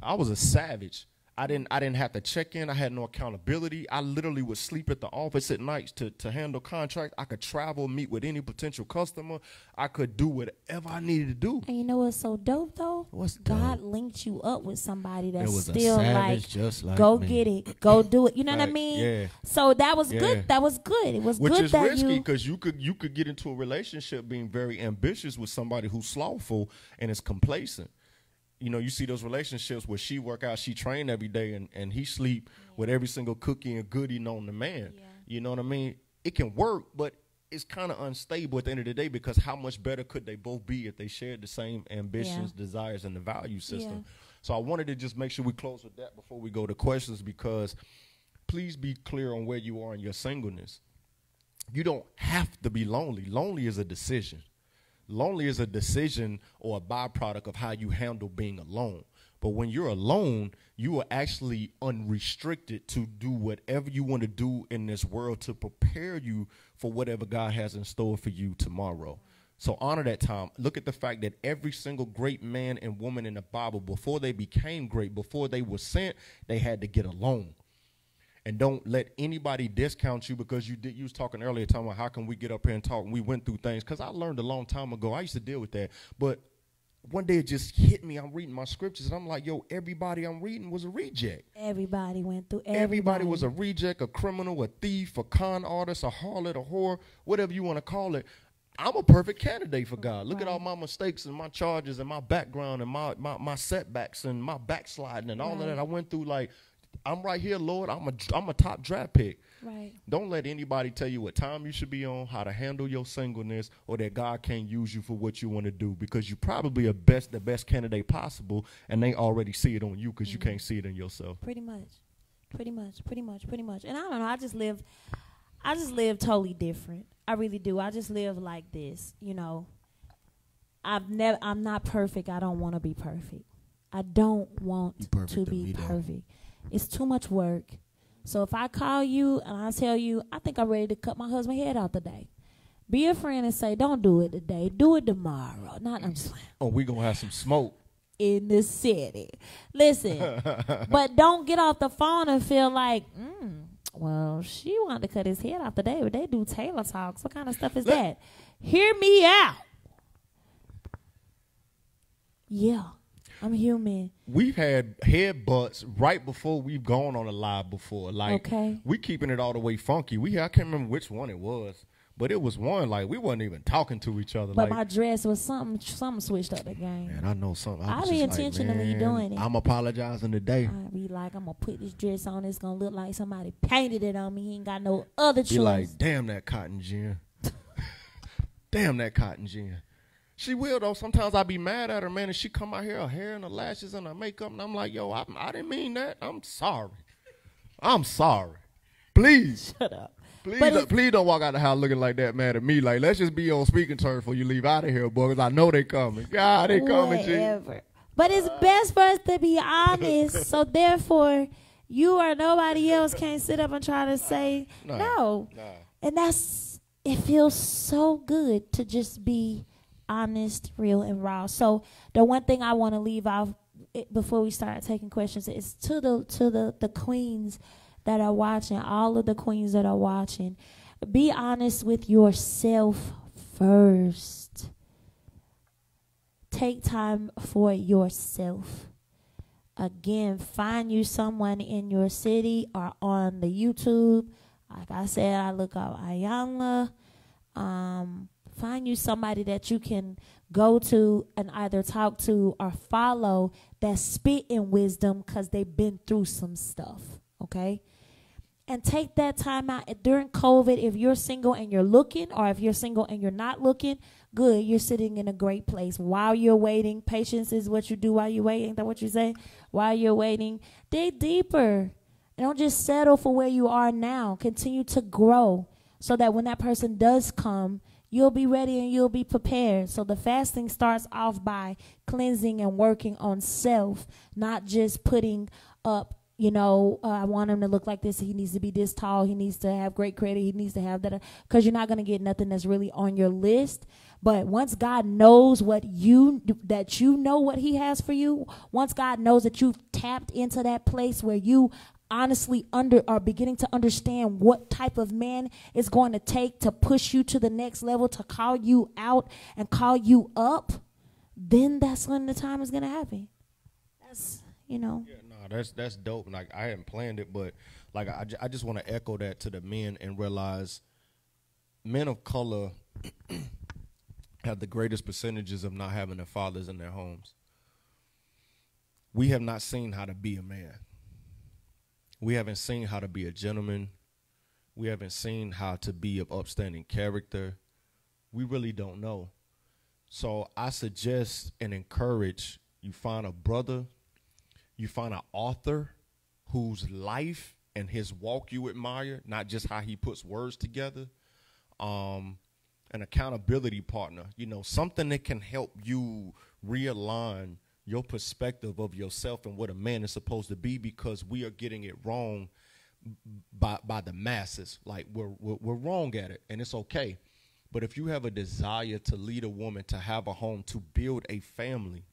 I was a savage. I didn't have to check in. I had no accountability. I literally would sleep at the office at nights to handle contracts. I could travel, meet with any potential customer. I could do whatever I needed to do. And you know what's so dope though? What's God dope? linked you up with somebody It that's was a still savage like, just like go me. get it, go do it. You know what I Like, mean? yeah. So that was Yeah. good. That was good. It was Which good is that risky you. because you could get into a relationship being very ambitious with somebody who's slothful and is complacent. You know, you see those relationships where she work out, she train every day, and he sleep with every single cookie and goodie known to man. Yeah. You know what I mean? It can work, but it's kind of unstable at the end of the day because how much better could they both be if they shared the same ambitions, desires, and the value system? Yeah. So I wanted to just make sure we close with that before we go to questions, because please be clear on where you are in your singleness. You don't have to be lonely. Lonely is a decision. Lonely is a decision or a byproduct of how you handle being alone. But when you're alone, you are actually unrestricted to do whatever you want to do in this world to prepare you for whatever God has in store for you tomorrow. So honor that time. Look at the fact that every single great man and woman in the Bible, before they became great, before they were sent, they had to get alone. And don't let anybody discount you because you was talking earlier, talking about how can we get up here and talk. And we went through things because I learned a long time ago. I used to deal with that. But one day it just hit me. I'm reading my scriptures and I'm like, yo, everybody I'm reading was a reject. Everybody went through. Everybody was a reject, a criminal, a thief, a con artist, a harlot, a whore, whatever you want to call it. I'm a perfect candidate for God. Look at all my mistakes and my charges and my background and my setbacks and my backsliding and all of that I went through. Like, I'm right here, Lord. I'm a top draft pick. Right. Don't let anybody tell you what time you should be on, how to handle your singleness, or that God can't use you for what you want to do, because you probably are the best candidate possible, and they already see it on you because you can't see it in yourself. Pretty much. And I don't know. I just live totally different. I really do. I just live like this. You know, I'm not perfect. I don't want to be perfect. I don't want to be perfect. It's too much work. So if I call you and I tell you, I think I'm ready to cut my husband's head out today, be a friend and say, don't do it today. Do it tomorrow. I'm just like, oh, we going to have some smoke in the city. Listen, but don't get off the phone and feel like, well, she wanted to cut his head off today, but they do Taylor talks. What kind of stuff is that? Hear me out. Yeah. I'm human. We've had headbutts right before we've gone on a live before. Like, we keeping it all the way funky. I can't remember which one it was, but it was one, like, we wasn't even talking to each other. But like, my dress was something switched up the game. Man, I know something. I be intentionally doing it. I'm apologizing today. I be like, I'm going to put this dress on. It's going to look like somebody painted it on me. He ain't got no other choice. Be like, damn that cotton gin. Damn that cotton gin. She will, though. Sometimes I be mad at her, man, and she come out here, her hair and her lashes and her makeup, and I'm like, yo, I didn't mean that. I'm sorry. Please. Shut up. Please don't walk out the house looking like that, mad at me. Like, let's just be on speaking terms before you leave out of here, boy, because I know they coming. God, they coming, G. But it's best for us to be honest, so therefore you or nobody else can't sit up and try to say no. And it feels so good to just be honest, real, and raw. So the one thing I want to leave off before we start taking questions is to the queens that are watching, all of the queens that are watching, be honest with yourself first. Take time for yourself. Again, find you someone in your city or on the YouTube. Like I said, I look up Ayanla. Find you somebody that you can go to and either talk to or follow that spit in wisdom because they've been through some stuff, okay? And take that time out during COVID. If you're single and you're looking, or if you're single and you're not looking, good, you're sitting in a great place. While you're waiting, patience is what you do while you're waiting. Is that what you say? While you're waiting, dig deeper. And don't just settle for where you are now. Continue to grow so that when that person does come, you'll be ready and you'll be prepared. So the fasting starts off by cleansing and working on self, not just putting up I want him to look like this. He needs to be this tall. He needs to have great credit. He needs to have that. Because you're not going to get nothing that's really on your list. But once God knows that you know what he has for you, once God knows that you've tapped into that place where you honestly are beginning to understand what type of man it's going to take to push you to the next level, to call you out and call you up, then that's when the time is going to happen. That's, Yeah, no, that's dope. Like, I hadn't planned it, but like I just want to echo that to the men and realize men of color have the greatest percentages of not having their fathers in their homes. We have not seen how to be a man. We haven't seen how to be a gentleman. We haven't seen how to be of upstanding character. We really don't know. So I suggest and encourage you find a brother, you find an author whose life and his walk you admire, not just how he puts words together, an accountability partner, something that can help you realign your perspective of yourself and what a man is supposed to be, because we are getting it wrong by the masses. Like, we're wrong at it, and it's okay. But if you have a desire to lead a woman, to have a home, to build a family,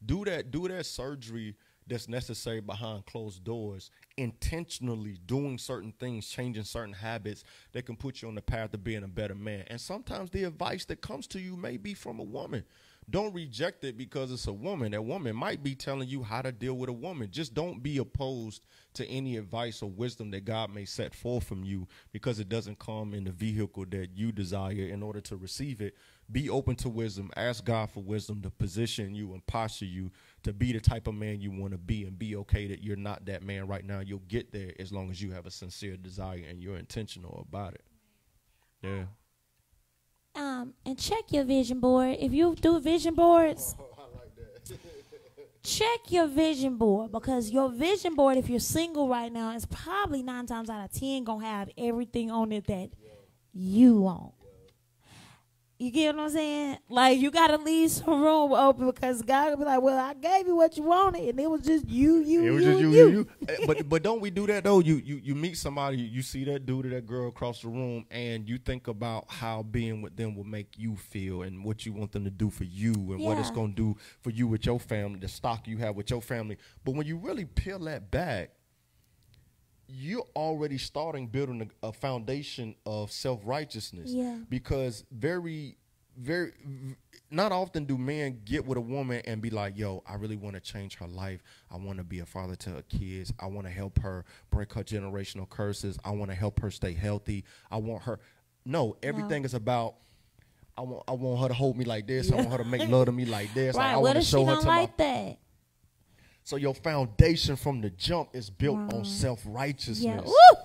do that surgery that's necessary behind closed doors, intentionally doing certain things, changing certain habits that can put you on the path of being a better man. And sometimes the advice that comes to you may be from a woman. Don't reject it because it's a woman. That woman might be telling you how to deal with a woman. Just don't be opposed to any advice or wisdom that God may set forth from you, because it doesn't come in the vehicle that you desire in order to receive it. Be open to wisdom. Ask God for wisdom to position you and posture you to be the type of man you want to be, and be okay that you're not that man right now. You'll get there as long as you have a sincere desire and you're intentional about it. Yeah. And check your vision board. If you do vision boards, I like that. check your vision board, because your vision board, if you're single right now, is probably 9 times out of 10 gonna have everything on it that you want. You get what I'm saying? Like, you gotta leave some room open, because God will be like, well, I gave you what you wanted, and it was just you. But don't we do that though? You meet somebody, you see that dude or that girl across the room, and you think about how being with them will make you feel, and what you want them to do for you, and what it's gonna do for you with your family, the stock you have with your family. But when you really peel that back, you're already starting building a foundation of self-righteousness. Yeah. Because very not often do men get with a woman and be like, yo, I really want to change her life. I want to be a father to her kids. I want to help her break her generational curses. I want to help her stay healthy. I want her. No, everything is about, I want her to hold me like this. I want her to make love to me like this. Right. I What want to if she show her don't to like that? So your foundation from the jump is built on self-righteousness. Yeah. Woo!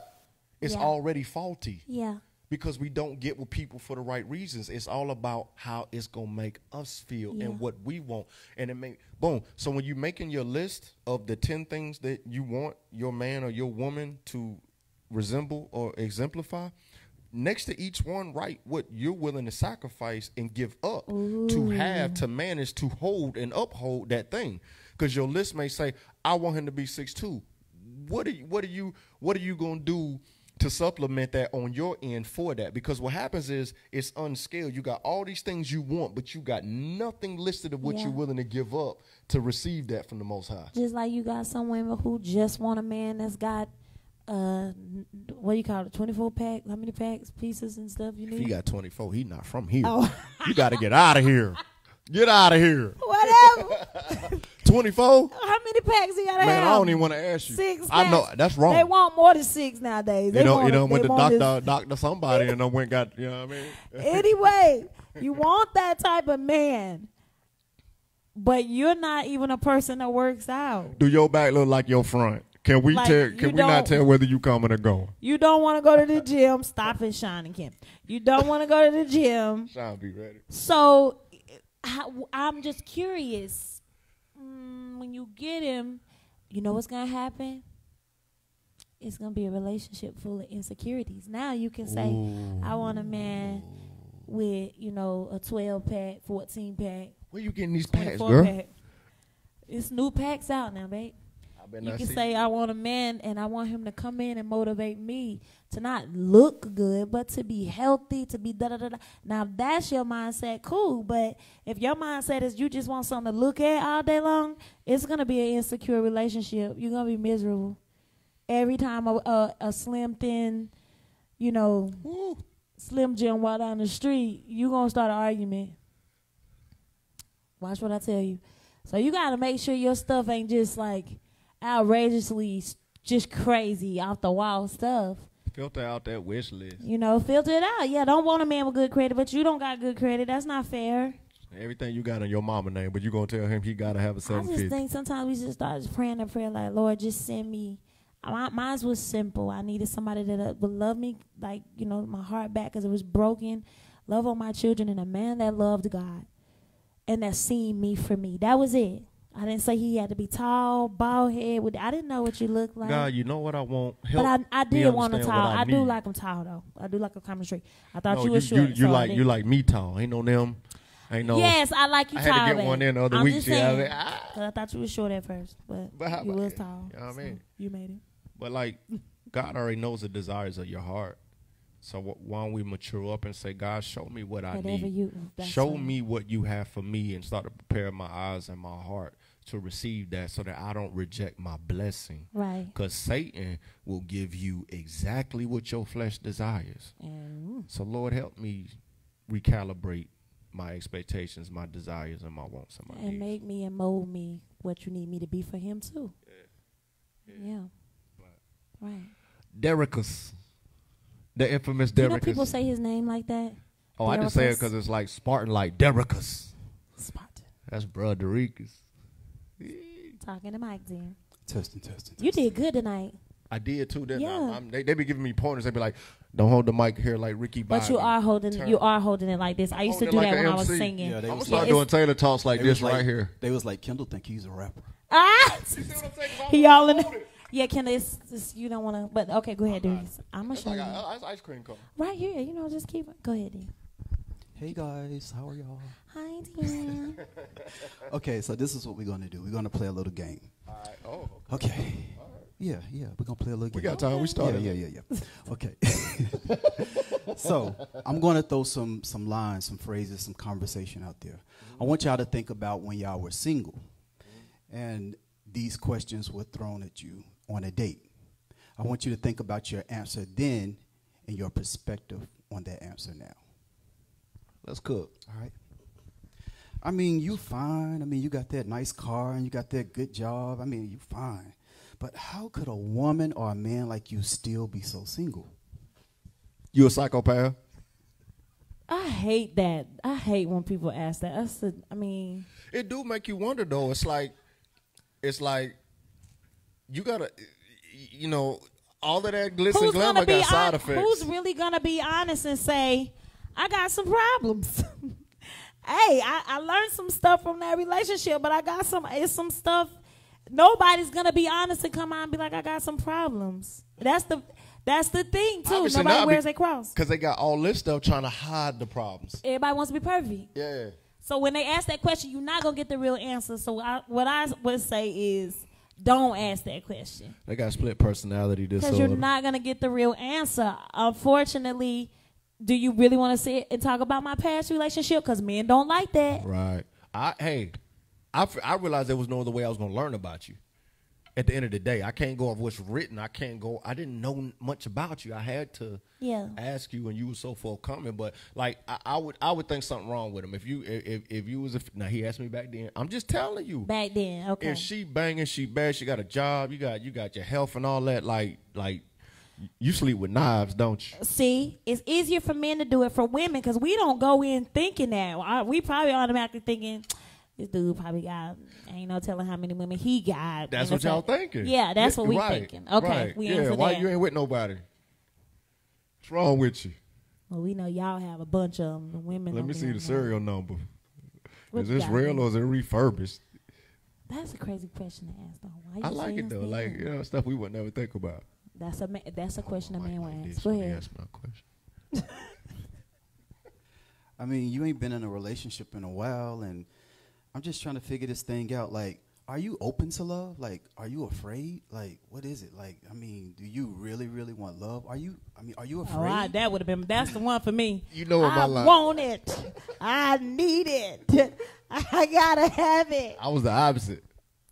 It's already faulty. Yeah. Because we don't get with people for the right reasons. It's all about how it's going to make us feel and what we want. And it boom. So when you're making your list of the 10 things that you want your man or your woman to resemble or exemplify, next to each one, write what you're willing to sacrifice and give up to have, to manage, to hold and uphold that thing. Because your list may say, I want him to be 6'2". What are you going to do to supplement that on your end for that? Because what happens is it's unscaled. You got all these things you want, but you got nothing listed of what you're willing to give up to receive that from the Most High. Just like you got some women who just want a man that's got, what do you call it, 24 pack? How many packs, pieces and stuff you need? If he got 24, he not from here. Oh. You got to get out of here. Get out of here. Whatever. 24? How many packs he got to have? Man, I don't even want to ask you. 6 packs. I know. That's wrong. They want more than 6 nowadays. You know, went to doctor somebody and then went got, you know what I mean? Anyway, you want that type of man, but you're not even a person that works out. Do your back look like your front? Can we not tell whether you coming or going? You don't want to go to the gym. Stop it, Sean and Kim. You don't want to go to the gym. Sean be ready. So I'm just curious. When you get him, you know what's going to happen? It's going to be a relationship full of insecurities. Now you can say, I want a man with, a 12-pack, 14-pack. Where you getting these packs, girl? Pack. It's new packs out now, babe. You can say I want a man and I want him to come in and motivate me to not look good, but to be healthy, to be da-da-da-da. Now, if that's your mindset, cool. But if your mindset is you just want something to look at all day long, it's going to be an insecure relationship. You're going to be miserable. Every time a slim, thin, Slim Jim walk down the street, you're going to start an argument. Watch what I tell you. So you got to make sure your stuff ain't just like outrageously just crazy off the wall stuff. Filter out that wish list. Filter it out. Yeah, don't want a man with good credit, but you don't got good credit. That's not fair. Everything you got on your mama name, but you going to tell him he got to have a 750. I just think sometimes we just start praying a prayer like, Lord, just send me. Mine was simple. I needed somebody that would love me, like, my heart back because it was broken, love on my children, and a man that loved God and that seen me for me. That was it. I didn't say he had to be tall, bald head. I didn't know what you looked like. God, you know what I want? But I did want a tall. I do like him tall, though. I do like a common street. I thought you were short. You like me tall. Ain't no them. Ain't no. Yes, I like you tall. I had to get one in the other week. Just saying, because I thought you were short at first, but you was tall. You know what I mean? You made it. But like, God already knows the desires of your heart. So why don't we mature up and say, God, show me what I need. Show me what you have for me, and start to prepare my eyes and my heart to receive that, so that I don't reject my blessing. Right. Because Satan will give you exactly what your flesh desires. So Lord, help me recalibrate my expectations, my desires, and my wants and my needs. And make me and mold me what you need me to be for him too. Yeah. Right. Derricus. The infamous Derricus. You know people say his name like that? Oh, Derricus? I just say it because it's like Spartan, like Derricus. Spartan. That's Brother Derricus. Talking to Mike, then. Testing. You did good tonight. I did too, didn't I? They be giving me pointers. They be like, "Don't hold the mic here like Ricky Bobby." But you are holding it like this. I used to do that when I was singing. Yeah, I'm gonna start doing Taylor talks like this right here. They was like, Kendall think he's a rapper. He all in. Yeah, Kendall, it's you don't want to. But okay, go ahead, dude. I'm gonna show you. Ice cream cone. Right here, just keep it. Go ahead, dude. Hey guys, how are y'all? Hi, dear. Okay, so this is what we're gonna do. We're gonna play a little game. All right. Oh. Okay. All right. Yeah. We're gonna play a little game. We got time. We started. Yeah. Okay. So I'm gonna throw some lines, some phrases, some conversation out there. I want y'all to think about when y'all were single, and these questions were thrown at you on a date. I want you to think about your answer then and your perspective on that answer now. Let's cook. All right. I mean, you fine. I mean, you got that nice car and you got that good job. I mean, you fine. But how could a woman or a man like you still be so single? You a psychopath? I hate that. I hate when people ask that. It do make you wonder, though. It's like you gotta, all of that glitz and glamour got side effects. Who's really gonna be honest and say, I got some problems? Hey, I learned some stuff from that relationship, but it's some stuff. Nobody's gonna be honest and come out and be like, I got some problems. That's the thing too. Obviously nobody wears their cross because they got all this stuff trying to hide the problems. Everybody wants to be perfect. Yeah. So when they ask that question, you're not gonna get the real answer. So what I would say is, don't ask that question. They got split personality disorder. Because you're not gonna get the real answer. Unfortunately, do you really want to sit and talk about my past relationship? Because men don't like that. Right. I realized there was no other way I was going to learn about you. At the end of the day, I can't go off what's written. I didn't know much about you. I had to ask you, and you were so forthcoming. But like, I would think something wrong with him if you was now he asked me back then. I'm just telling you. Back then, okay. If she banging, she bad. She got a job. You got your health and all that. Like you sleep with knives, don't you? See, it's easier for men to do it for women because we don't go in thinking that. We probably automatically thinking, this dude probably got, ain't no telling how many women he got. That's what y'all thinking. Yeah, that's what we thinking. Okay, we answer why that. You ain't with nobody? What's wrong with you? Well, we know y'all have a bunch of them. The women. Let me see the serial number. What is this real or is it refurbished? That's a crazy question to ask, though. Why I like it though. Like, stuff we would never think about. That's a question a man would ask. Go ahead. Ask my question. I mean, you ain't been in a relationship in a while, and I'm just trying to figure this thing out. Like, are you open to love? Like, are you afraid? Like, what is it? Like, I mean, do you really, really want love? Are you afraid? That would have been, that's the one for me. You know what my line. I want it. I need it. I gotta have it. I was the opposite.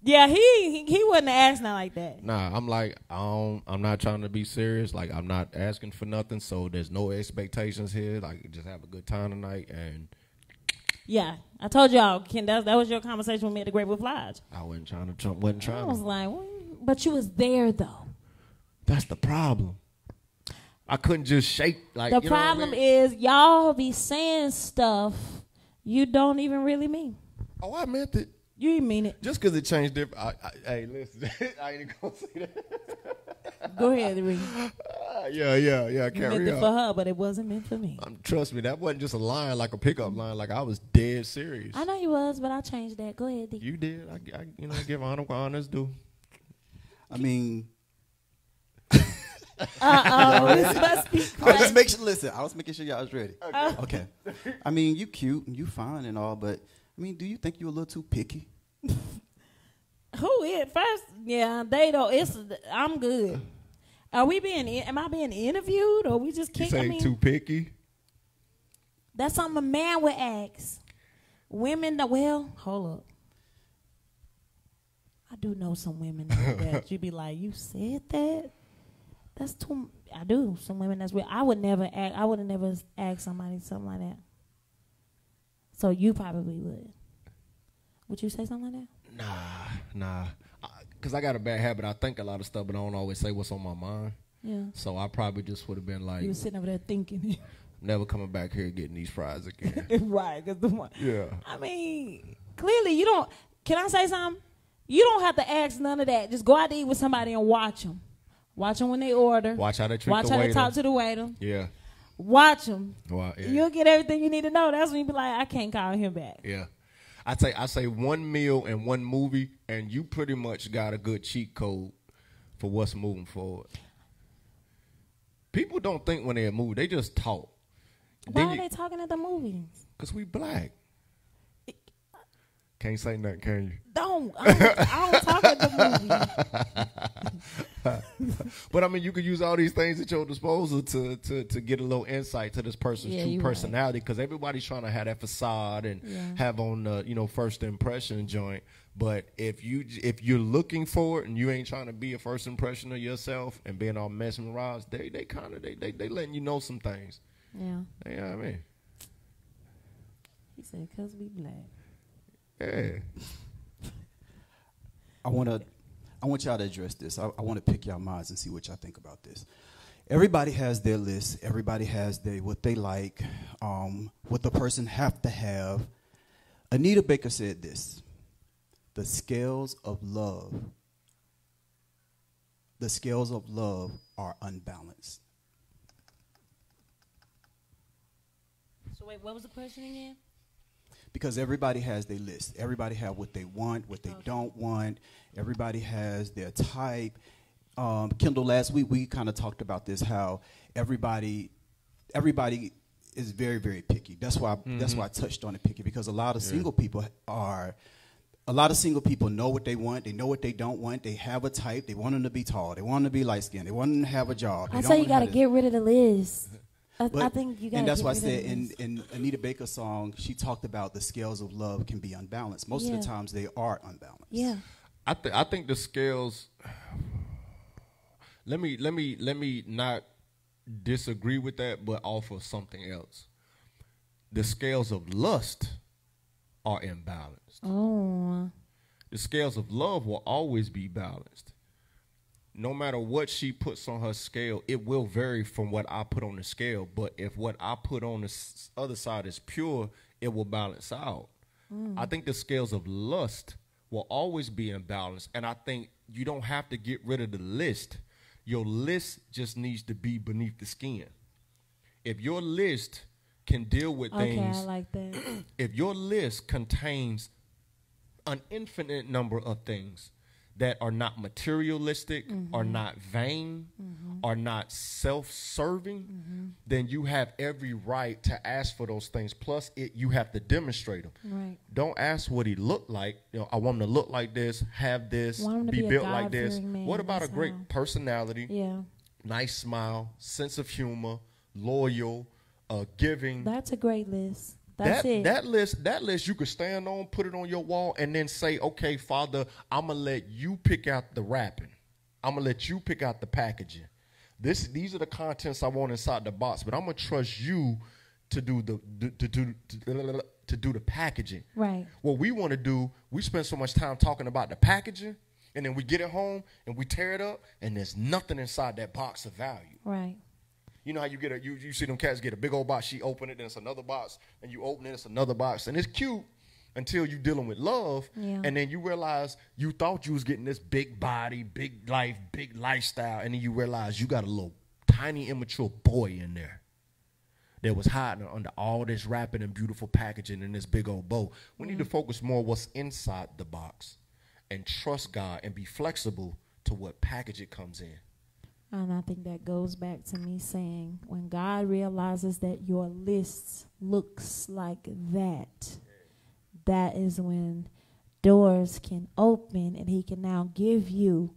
Yeah, he wouldn't have asked nothing like that. Nah, I'm like, I'm not trying to be serious. Like, I'm not asking for nothing, so there's no expectations here. Like, just have a good time tonight. And yeah, I told y'all, Ken, that was your conversation with me at the Great Wolf Lodge. I wasn't trying to. I was like, well, but you was there though. That's the problem. I couldn't just shake. Like, the problem is y'all be saying stuff you don't even really mean. Oh, I meant it. You didn't mean it. Just because it changed different. Hey, listen. I ain't gonna say that. Go ahead, Reed. Yeah. You Carry meant it on. for her, but it wasn't meant for me. Trust me, that wasn't just a line, like a pickup line. Like, I was dead serious. I know you was, but I changed that. Go ahead, D. You did. I give honor where honor's due. I mean, This must be I was making sure y'all was ready. Okay. I mean, you cute and you fine and all, but I mean, do you think you're a little too picky? Who is first? Yeah, they don't. I'm good. Am I being interviewed or we just You can't? say too picky? That's something a man would ask. Women, hold up. I do know some women that you be like, you said that? That's too. I do. Some women that's weird. I would have never asked somebody something like that. So you probably would. Would you say something like that? Nah. Because I got a bad habit. I think a lot of stuff, but I don't always say what's on my mind. Yeah. So I probably just would have been like, you was sitting over there thinking. never coming back here getting these fries again. Right. Cause the one. Yeah. I mean, clearly you don't. Can I say something? You don't have to ask none of that. Just go out to eat with somebody and watch them. Watch them when they order. Watch how they treat the waiter. Watch how they talk to the waiter. Yeah. Watch them. Well, yeah. You'll get everything you need to know. That's when you be like, I can't call him back. Yeah. I say one meal and one movie, and you pretty much got a good cheat code for what's moving forward. People don't think when they're a movie, they just talk. Why are they talking at the movies? Because we black. Can't say nothing, can you? I don't talk at the movie. But I mean, you could use all these things at your disposal to get a little insight to this person's true personality, because everybody's trying to have that facade and have on the first impression joint. But if you're looking for it and you ain't trying to be a first impression of yourself and being all mesmerized, they letting you know some things. Yeah. You know what I mean? He said, "'Cause we black." Yeah. I want y'all to address this. I want to pick y'all minds and see what y'all think about this. Everybody has their list. Everybody has what they like, what the person have to have. Anita Baker said this: the scales of love are unbalanced. So wait, what was the question again? Because everybody has their list. Everybody have what they want, what they don't want. Everybody has their type. Kendall, last week we kind of talked about this, how everybody is very, very picky. That's why I touched on it, picky, because a lot of single people know what they want. They know what they don't want. They have a type. They want them to be tall. They want them to be light skinned. They want them to have a job. I say you got to get rid of the list. I think you got. And that's why I said in Anita Baker's song, she talked about the scales of love can be unbalanced. Most of the times they are unbalanced. Yeah. I think the scales. Let me not disagree with that, but offer something else. The scales of lust are imbalanced. Oh. The scales of love will always be balanced. No matter what she puts on her scale, it will vary from what I put on the scale. But if what I put on the other side is pure, it will balance out. I think the scales of lust will always be imbalanced. And I think you don't have to get rid of the list. Your list just needs to be beneath the skin. If your list can deal with things. Okay, I like that. If your list contains an infinite number of things that are not materialistic, are not vain, are not self-serving, then you have every right to ask for those things. Plus, you have to demonstrate them. Right. Don't ask what he looked like. I want him to look like this, have this, be built like this. What about a great personality? Yeah. Nice smile, sense of humor, loyal, giving. That's a great list. That's it. That list you could stand on, put it on your wall, and then say, okay, Father, I'm going to let you pick out the wrapping. I'm going to let you pick out the packaging. These are the contents I want inside the box, but I'm going to trust you to do the packaging. Right. What we want to do, we spend so much time talking about the packaging, and then we get it home and we tear it up, and there's nothing inside that box of value. Right. You know how you get you see them cats get a big old box, she open it, then it's another box, and you open it, it's another box, and it's cute until you dealing with love, and then you realize you thought you was getting this big body, big life, big lifestyle, and then you realize you got a little tiny immature boy in there that was hiding under all this wrapping and beautiful packaging in this big old bow. We need to focus more on what's inside the box and trust God and be flexible to what package it comes in. And I think that goes back to me saying, when God realizes that your list looks like that, that is when doors can open and he can now give you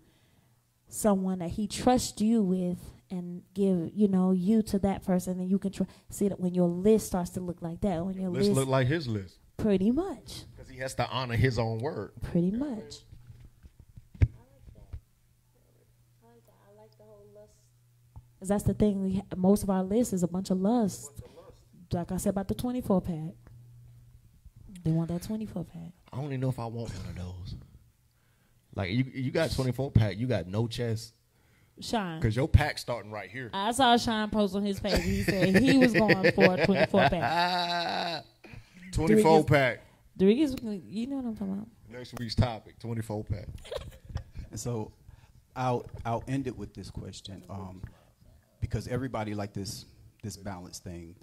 someone that he trusts you with and give, you to that person. And you can see that when your list starts to look like that, when your list look like his list. Pretty much. Because he has to honor his own word. Pretty much. That's the thing. Most of our list is a bunch of lust. Like I said about the 24 pack. They want that 24 pack. I don't even know if I want one of those. Like you got 24 pack, you got no chest. Shine. Because your pack starting right here. I saw Shine post on his page. He said he was going for a 24 pack. 24 pack. You know what I'm talking about. Next week's topic, 24 pack. And so I'll end it with this question. Because everybody like this balance thing,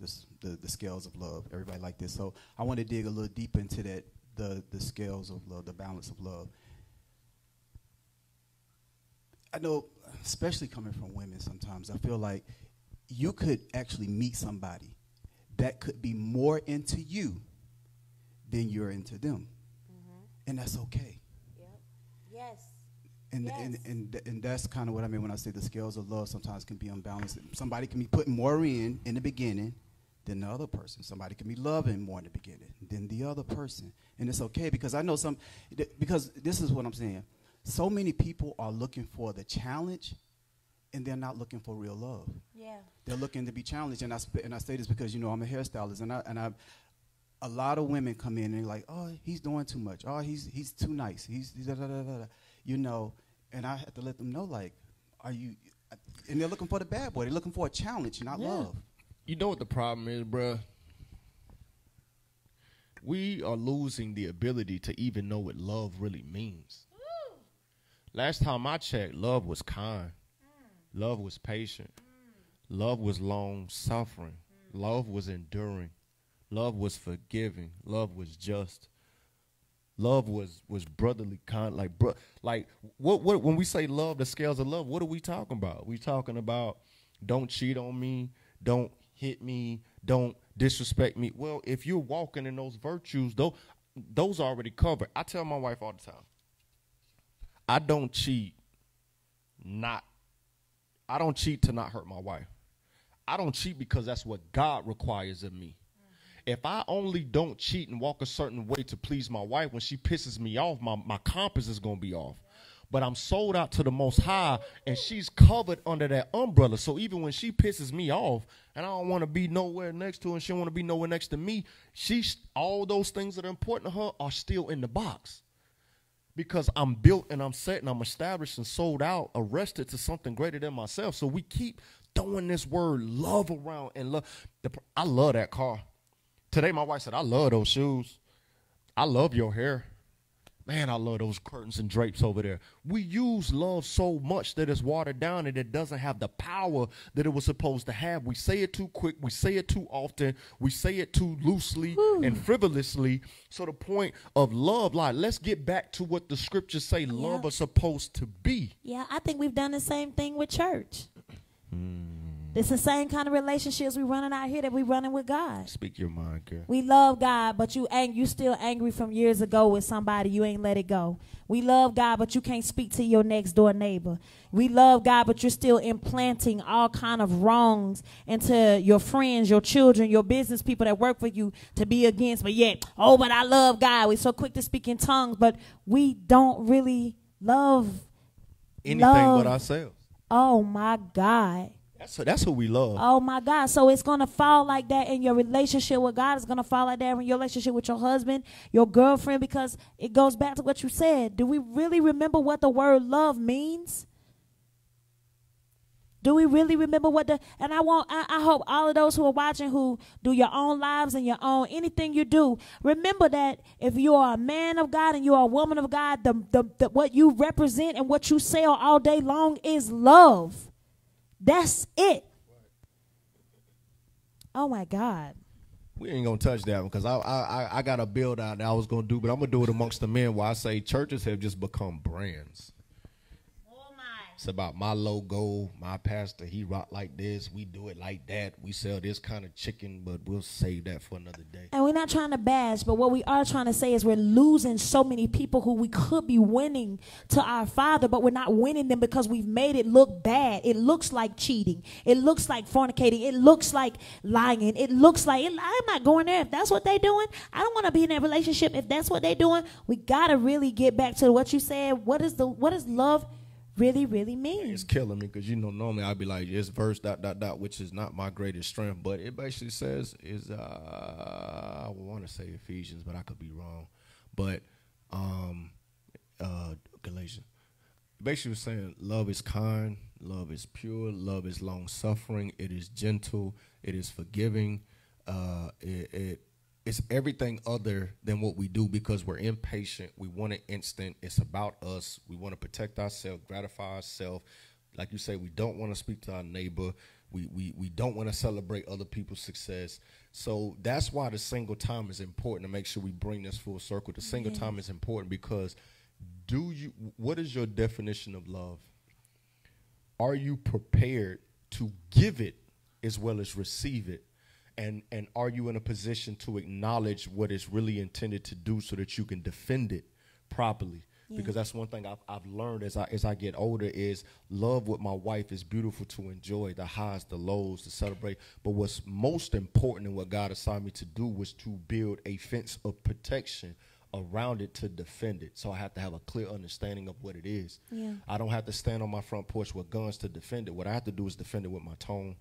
the scales of love. Everybody like this. So I want to dig a little deeper into that, the scales of love, the balance of love. I know, especially coming from women sometimes, I feel like you could actually meet somebody that could be more into you than you're into them. And that's okay. Yep. Yes. And that's kind of what I mean when I say the scales of love sometimes can be unbalanced. Somebody can be putting more in the beginning than the other person. Somebody can be loving more in the beginning than the other person. And it's okay because I know because this is what I'm saying. So many people are looking for the challenge and they're not looking for real love. Yeah. They're looking to be challenged. And I say this because, I'm a hairstylist and a lot of women come in and they're like, oh, he's doing too much. Oh, he's too nice. He's da, da, da, da, da. And I have to let them know, like, and they're looking for the bad boy. They're looking for a challenge, not love. You know what the problem is, bruh? We are losing the ability to even know what love really means. Last time I checked, love was kind. Love was patient. Love was long-suffering. Love was enduring. Love was forgiving. Love was just. Love was brotherly kind, what when we say love, the scales of love, what are we talking about? We talking about don't cheat on me, don't hit me, don't disrespect me. Well, if you're walking in those virtues, those are already covered. I tell my wife all the time, I don't cheat to not hurt my wife. I don't cheat because that's what God requires of me. If I only don't cheat and walk a certain way to please my wife, when she pisses me off, my compass is going to be off. But I'm sold out to the Most High, and she's covered under that umbrella. So even when she pisses me off, and I don't want to be nowhere next to her, and she don't want to be nowhere next to me, all those things that are important to her are still in the box. Because I'm built and I'm set and I'm established and sold out, arrested to something greater than myself. So we keep throwing this word love around. And I love that car. Today, my wife said, I love those shoes. I love your hair. Man, I love those curtains and drapes over there. We use love so much that it's watered down and it doesn't have the power that it was supposed to have. We say it too quick. We say it too often. We say it too loosely and frivolously. So the point of love, let's get back to what the scriptures say love is supposed to be. Yeah, I think we've done the same thing with church. It's the same kind of relationships we running out here that we running with God. Speak your mind, girl. We love God, but you still angry from years ago with somebody. You ain't let it go. We love God, but you can't speak to your next door neighbor. We love God, but you're still implanting all kind of wrongs into your friends, your children, your business people that work for you to be against. But yet, but I love God. We're so quick to speak in tongues, but we don't really love anything but ourselves. Oh my God. That's who we love. Oh my God. So it's going to fall like that in your relationship with God. It's going to fall like that in your relationship with your husband, your girlfriend, because it goes back to what you said. Do we really remember what the word love means? Do we really remember and I hope all of those who are watching who do your own lives and your own, anything you do, remember that if you are a man of God and you are a woman of God, the what you represent and what you sell all day long is love. That's it. Oh my God. We ain't gonna touch that one because I got a build out that I was gonna do, but I'm gonna do it amongst the men where I say churches have just become brands. It's about my logo, my pastor, he rock like this, we do it like that, we sell this kind of chicken, but we'll save that for another day. And we're not trying to bash, but what we are trying to say is we're losing so many people who we could be winning to our Father, but we're not winning them because we've made it look bad. It looks like cheating. It looks like fornicating. It looks like lying. It looks like, I'm not going there if that's what they're doing. I don't want to be in that relationship if that's what they're doing. We got to really get back to what you said. What is love really, really mean? It's killing me because, normally I'd be like, it's verse ... which is not my greatest strength, but it basically says I want to say Ephesians, but I could be wrong. But Galatians. Basically was saying love is kind, love is pure, love is long-suffering, it is gentle, it is forgiving, it's everything other than what we do because we're impatient. We want it instant. It's about us. We want to protect ourselves, gratify ourselves. Like you say, we don't want to speak to our neighbor. We don't want to celebrate other people's success. So that's why the single time is important to make sure we bring this full circle. The single time is important because what is your definition of love? Are you prepared to give it as well as receive it? And are you in a position to acknowledge what it's really intended to do so that you can defend it properly? Yeah. Because that's one thing I've learned as I get older is love with my wife is beautiful to enjoy, the highs, the lows, to celebrate. But what's most important and what God assigned me to do was to build a fence of protection around it to defend it. So I have to have a clear understanding of what it is. Yeah. I don't have to stand on my front porch with guns to defend it. What I have to do is defend it with my tone,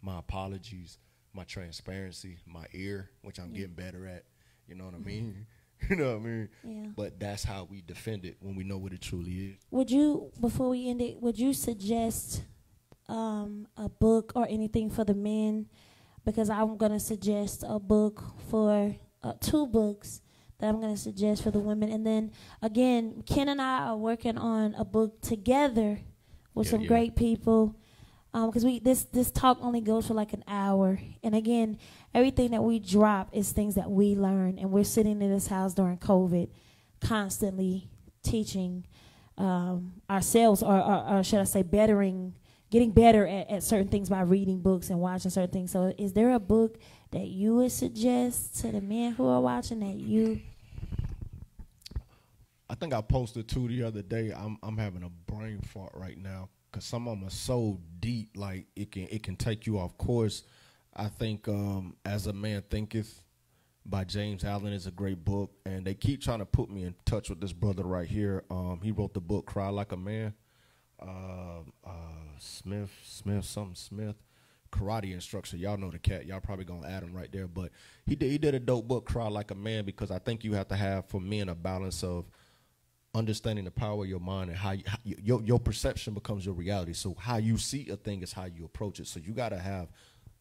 my apologies, my transparency, my ear, which I'm getting better at. You know what I mean? You know what I mean? Yeah. But that's how we defend it when we know what it truly is. Would you, before we end it, would you suggest a book or anything for the men? Because I'm going to suggest a book for 2 books that I'm going to suggest for the women. And then, again, Ken and I are working on a book together with some great people. Because this talk only goes for like an hour. And again, everything that we drop is things that we learn. And we're sitting in this house during COVID constantly teaching ourselves or should I say getting better at certain things by reading books and watching certain things. So is there a book that you would suggest to the men who are watching that you... I think I posted 2 the other day. I'm having a brain fart right now. Because some of them are so deep, like it can take you off course. I think As a Man Thinketh by James Allen is a great book, and they keep trying to put me in touch with this brother right here. He wrote the book Cry Like a Man. Smith, karate instructor. Y'all know the cat. Y'all probably gonna add him right there, but he did a dope book, Cry Like a Man, because I think you have to have for men a balance of understanding the power of your mind and how your perception becomes your reality. So how you see a thing is how you approach it. So you got to have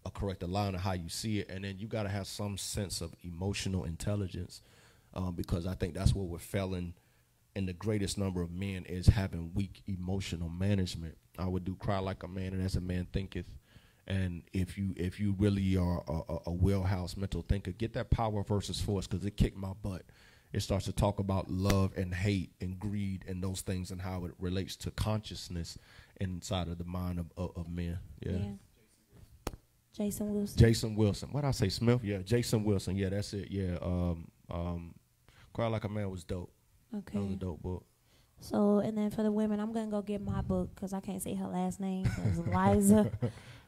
a correct line of how you see it, and then you got to have some sense of emotional intelligence because I think that's where we're failing in the greatest number of men is having weak emotional management. I would do Cry Like a Man and As a Man Thinketh. And if you really are a wheelhouse mental thinker, get that Power versus Force because it kicked my butt. It starts to talk about love and hate and greed and those things and how it relates to consciousness inside of the mind of men. Yeah. Jason Wilson. Jason Wilson. What did I say? Smith? Yeah. Jason Wilson. Yeah, that's it. Yeah. Cry Like a Man was dope. Okay. That was a dope book. So, and then for the women, I'm going to go get my book because I can't say her last name. It's Liza.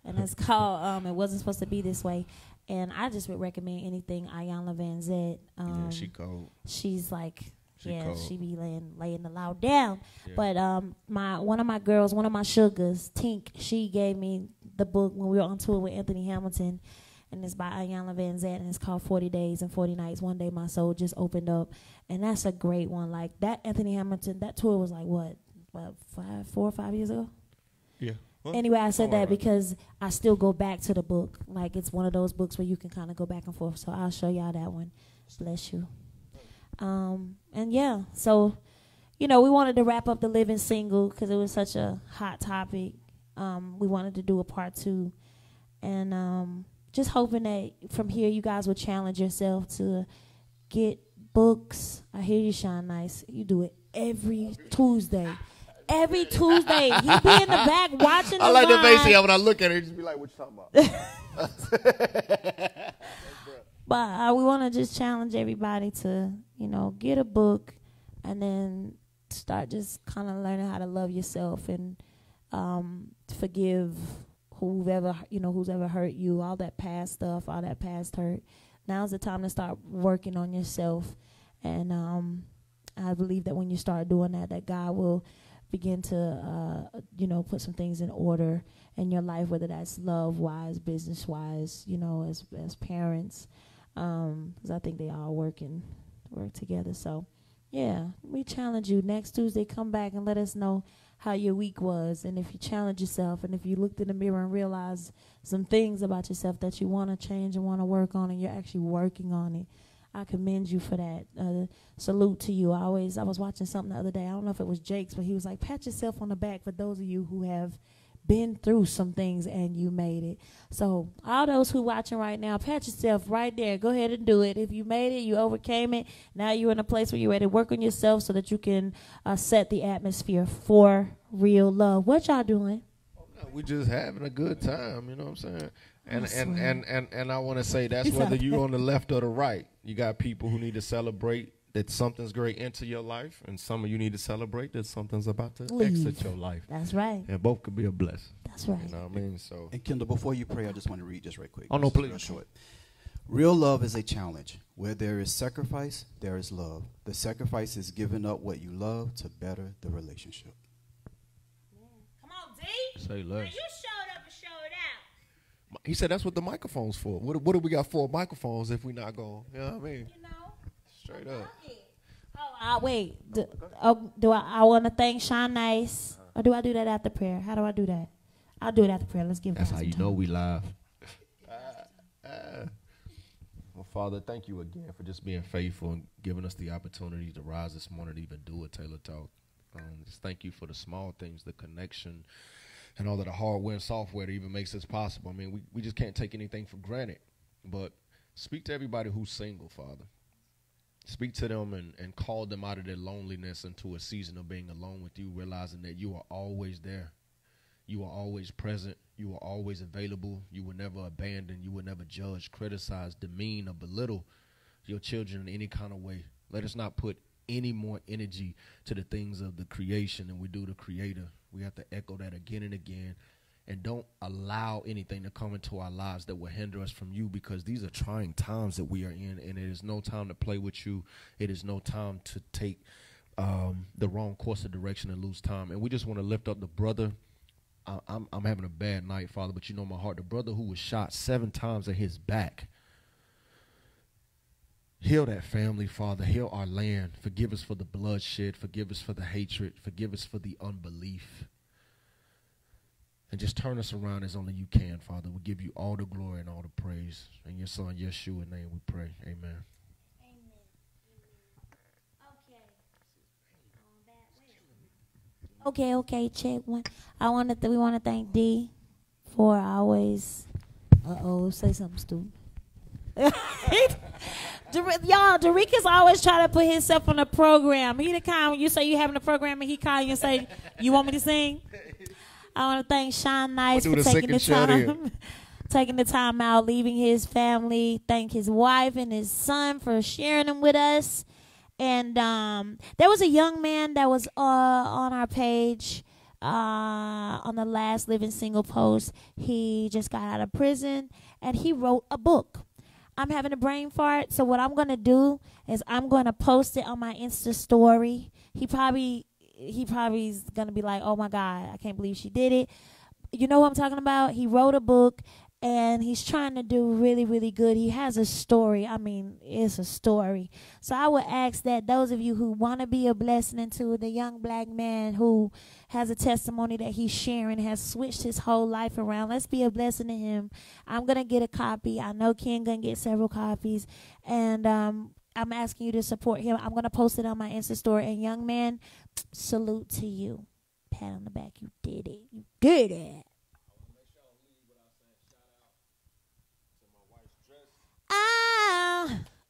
And it's called It Wasn't Supposed to Be This Way. And I just would recommend anything Ayanna Van Zet. Yeah, she cold. She's like, cold. she be laying the loud down. Yeah. But one of my girls, one of my sugars, Tink, she gave me the book when we were on tour with Anthony Hamilton. And it's by Ayanna Van Zet, and it's called 40 Days and 40 Nights. One day my soul just opened up. And that's a great one. Like, that Anthony Hamilton, that tour was like, what 4 or 5 years ago? Yeah. Well, anyway, I said that because I still go back to the book. Like, it's one of those books where you can kind of go back and forth. So I'll show y'all that one. Bless you. And yeah, so, we wanted to wrap up the living single because it was such a hot topic. We wanted to do a part 2. And just hoping that from here you guys would challenge yourself to get books. I hear you, Shine Nice. You do it every Tuesday. Every Tuesday. He be in the back watching I the like the line. face when I look at her, just be like, what you talking about? But we want to just challenge everybody to, get a book and then start just kind of learning how to love yourself and forgive who's ever hurt you, all that past stuff, all that past hurt. Now's the time to start working on yourself. And I believe that when you start doing that God will begin to, put some things in order in your life, whether that's love-wise, business-wise, as parents. Because I think they all work together. So, yeah, we challenge you. Next Tuesday, come back and let us know how your week was, and if you challenge yourself, and if you looked in the mirror and realized some things about yourself that you want to change and want to work on, and you're actually working on it, I commend you for that. Salute to you. I was watching something the other day. I don't know if it was Jake's, but he was like, pat yourself on the back for those of you who have been through some things and you made it. So all those who watching right now, pat yourself right there. Go ahead and do it. If you made it, you overcame it. Now you're in a place where you're ready to work on yourself so that you can set the atmosphere for real love. What y'all doing? We just having a good time, you know what I'm saying? And I want to say that's whether you on the left or the right. You got people who need to celebrate that something's great into your life, and some of you need to celebrate that something's about to exit your life. That's right. And both could be a blessing. That's right. You know what I mean? So. And Kendall, before you pray, I just want to read just right quick. Oh, no, please. Real short. Real love is a challenge. Where there is sacrifice, there is love. The sacrifice is giving up what you love to better the relationship. Come on, D. Say less. Man, you showed up and showed out. He said that's what the microphone's for. What do we got 4 microphones if we not going? You know what I mean? Straight up. Oh, wait. I want to thank Sean Nice, or do I do that after prayer? How do I do that? I'll do it after prayer. Let's give. That's God how you some know time. we live. Well, Father, thank you again for just being faithful and giving us the opportunity to rise this morning to even do a Taylor Talk. Just thank you for the small things, the connection, and all of the hardware and software that even makes this possible. I mean, we just can't take anything for granted. But speak to everybody who's single, Father. Speak to them and call them out of their loneliness into a season of being alone with you, realizing that you are always there. You are always present. You are always available. You will never abandon. You will never judge, criticize, demean, or belittle your children in any kind of way. Let us not put any more energy to the things of the creation than we do the Creator. We have to echo that again and again. And don't allow anything to come into our lives that will hinder us from you, because these are trying times that we are in, and it is no time to play with you. It is no time to take the wrong course of direction and lose time. And we just want to lift up the brother. I'm having a bad night, Father, but you know my heart. The brother who was shot 7 times at his back. Heal that family, Father. Heal our land. Forgive us for the bloodshed. Forgive us for the hatred. Forgive us for the unbelief. And just turn us around as only you can, Father. We give you all the glory and all the praise. In your Son, Yeshua's name, we pray. Amen. Okay, check one. We want to thank D for always. Say something stupid. Y'all, Darica's always trying to put himself on a program. He the kind when you say you having a program and he call you and say, you want me to sing? I want to thank Sean Nice We'll do for the taking the second shot time. Taking the time out, leaving his family. Thank his wife and his son for sharing them with us. And there was a young man that was on our page on the last Living Single post. He just got out of prison, and he wrote a book. I'm having a brain fart, so what I'm going to do is I'm going to post it on my Insta story. He probably is going to be like, oh, my God, I can't believe she did it. You know what I'm talking about? He wrote a book, and he's trying to do really, really good. He has a story. I mean, it's a story. So I would ask that those of you who want to be a blessing to the young black man who has a testimony that he's sharing, has switched his whole life around, let's be a blessing to him. I'm going to get a copy. I know Ken going to get several copies. And I'm asking you to support him. I'm going to post it on my Insta story. And young man, salute to you. Pat on the back. You did it. You did it.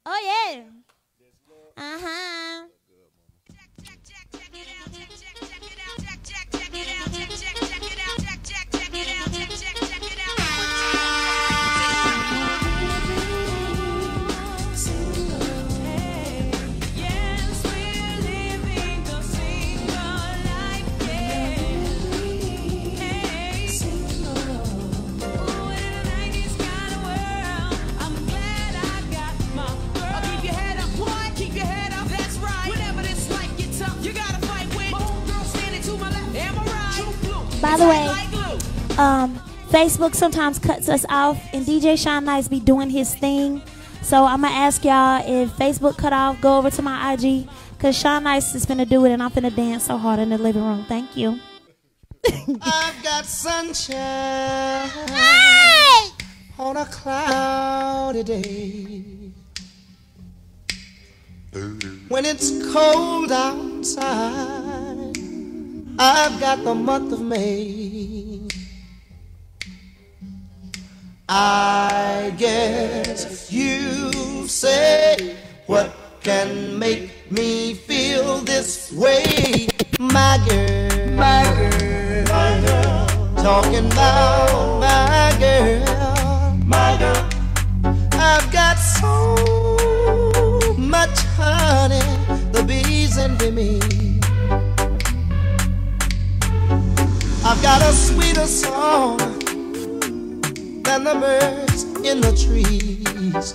Oh yeah. Uh-huh. By the way, Facebook sometimes cuts us off, and DJ Sean Nice be doing his thing. So I'm going to ask y'all, if Facebook cut off, go over to my IG, because Sean Nice is finna do it, and I'm finna dance so hard in the living room. Thank you. I've got sunshine on a cloudy day. When it's cold outside, I've got the month of May. I guess you say, what can make me feel this way? My girl, my girl, my girl, talking about my girl, my girl. I've got so much honey, the bees envy me. I've got a sweeter song than the birds in the trees.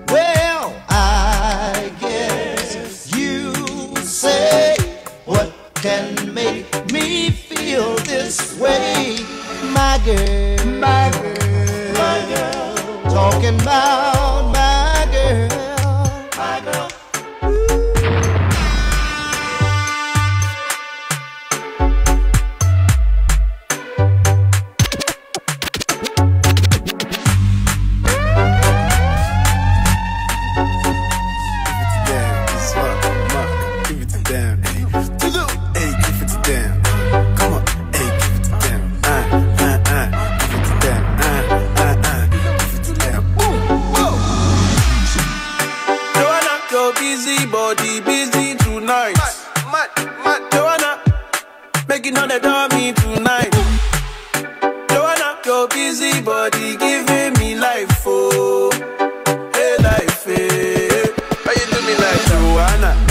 Well, I guess you say, what can make me feel this way? My girl, my girl, my girl, talking about my girl, my girl. Making all the dummy tonight. Joanna, your busy body giving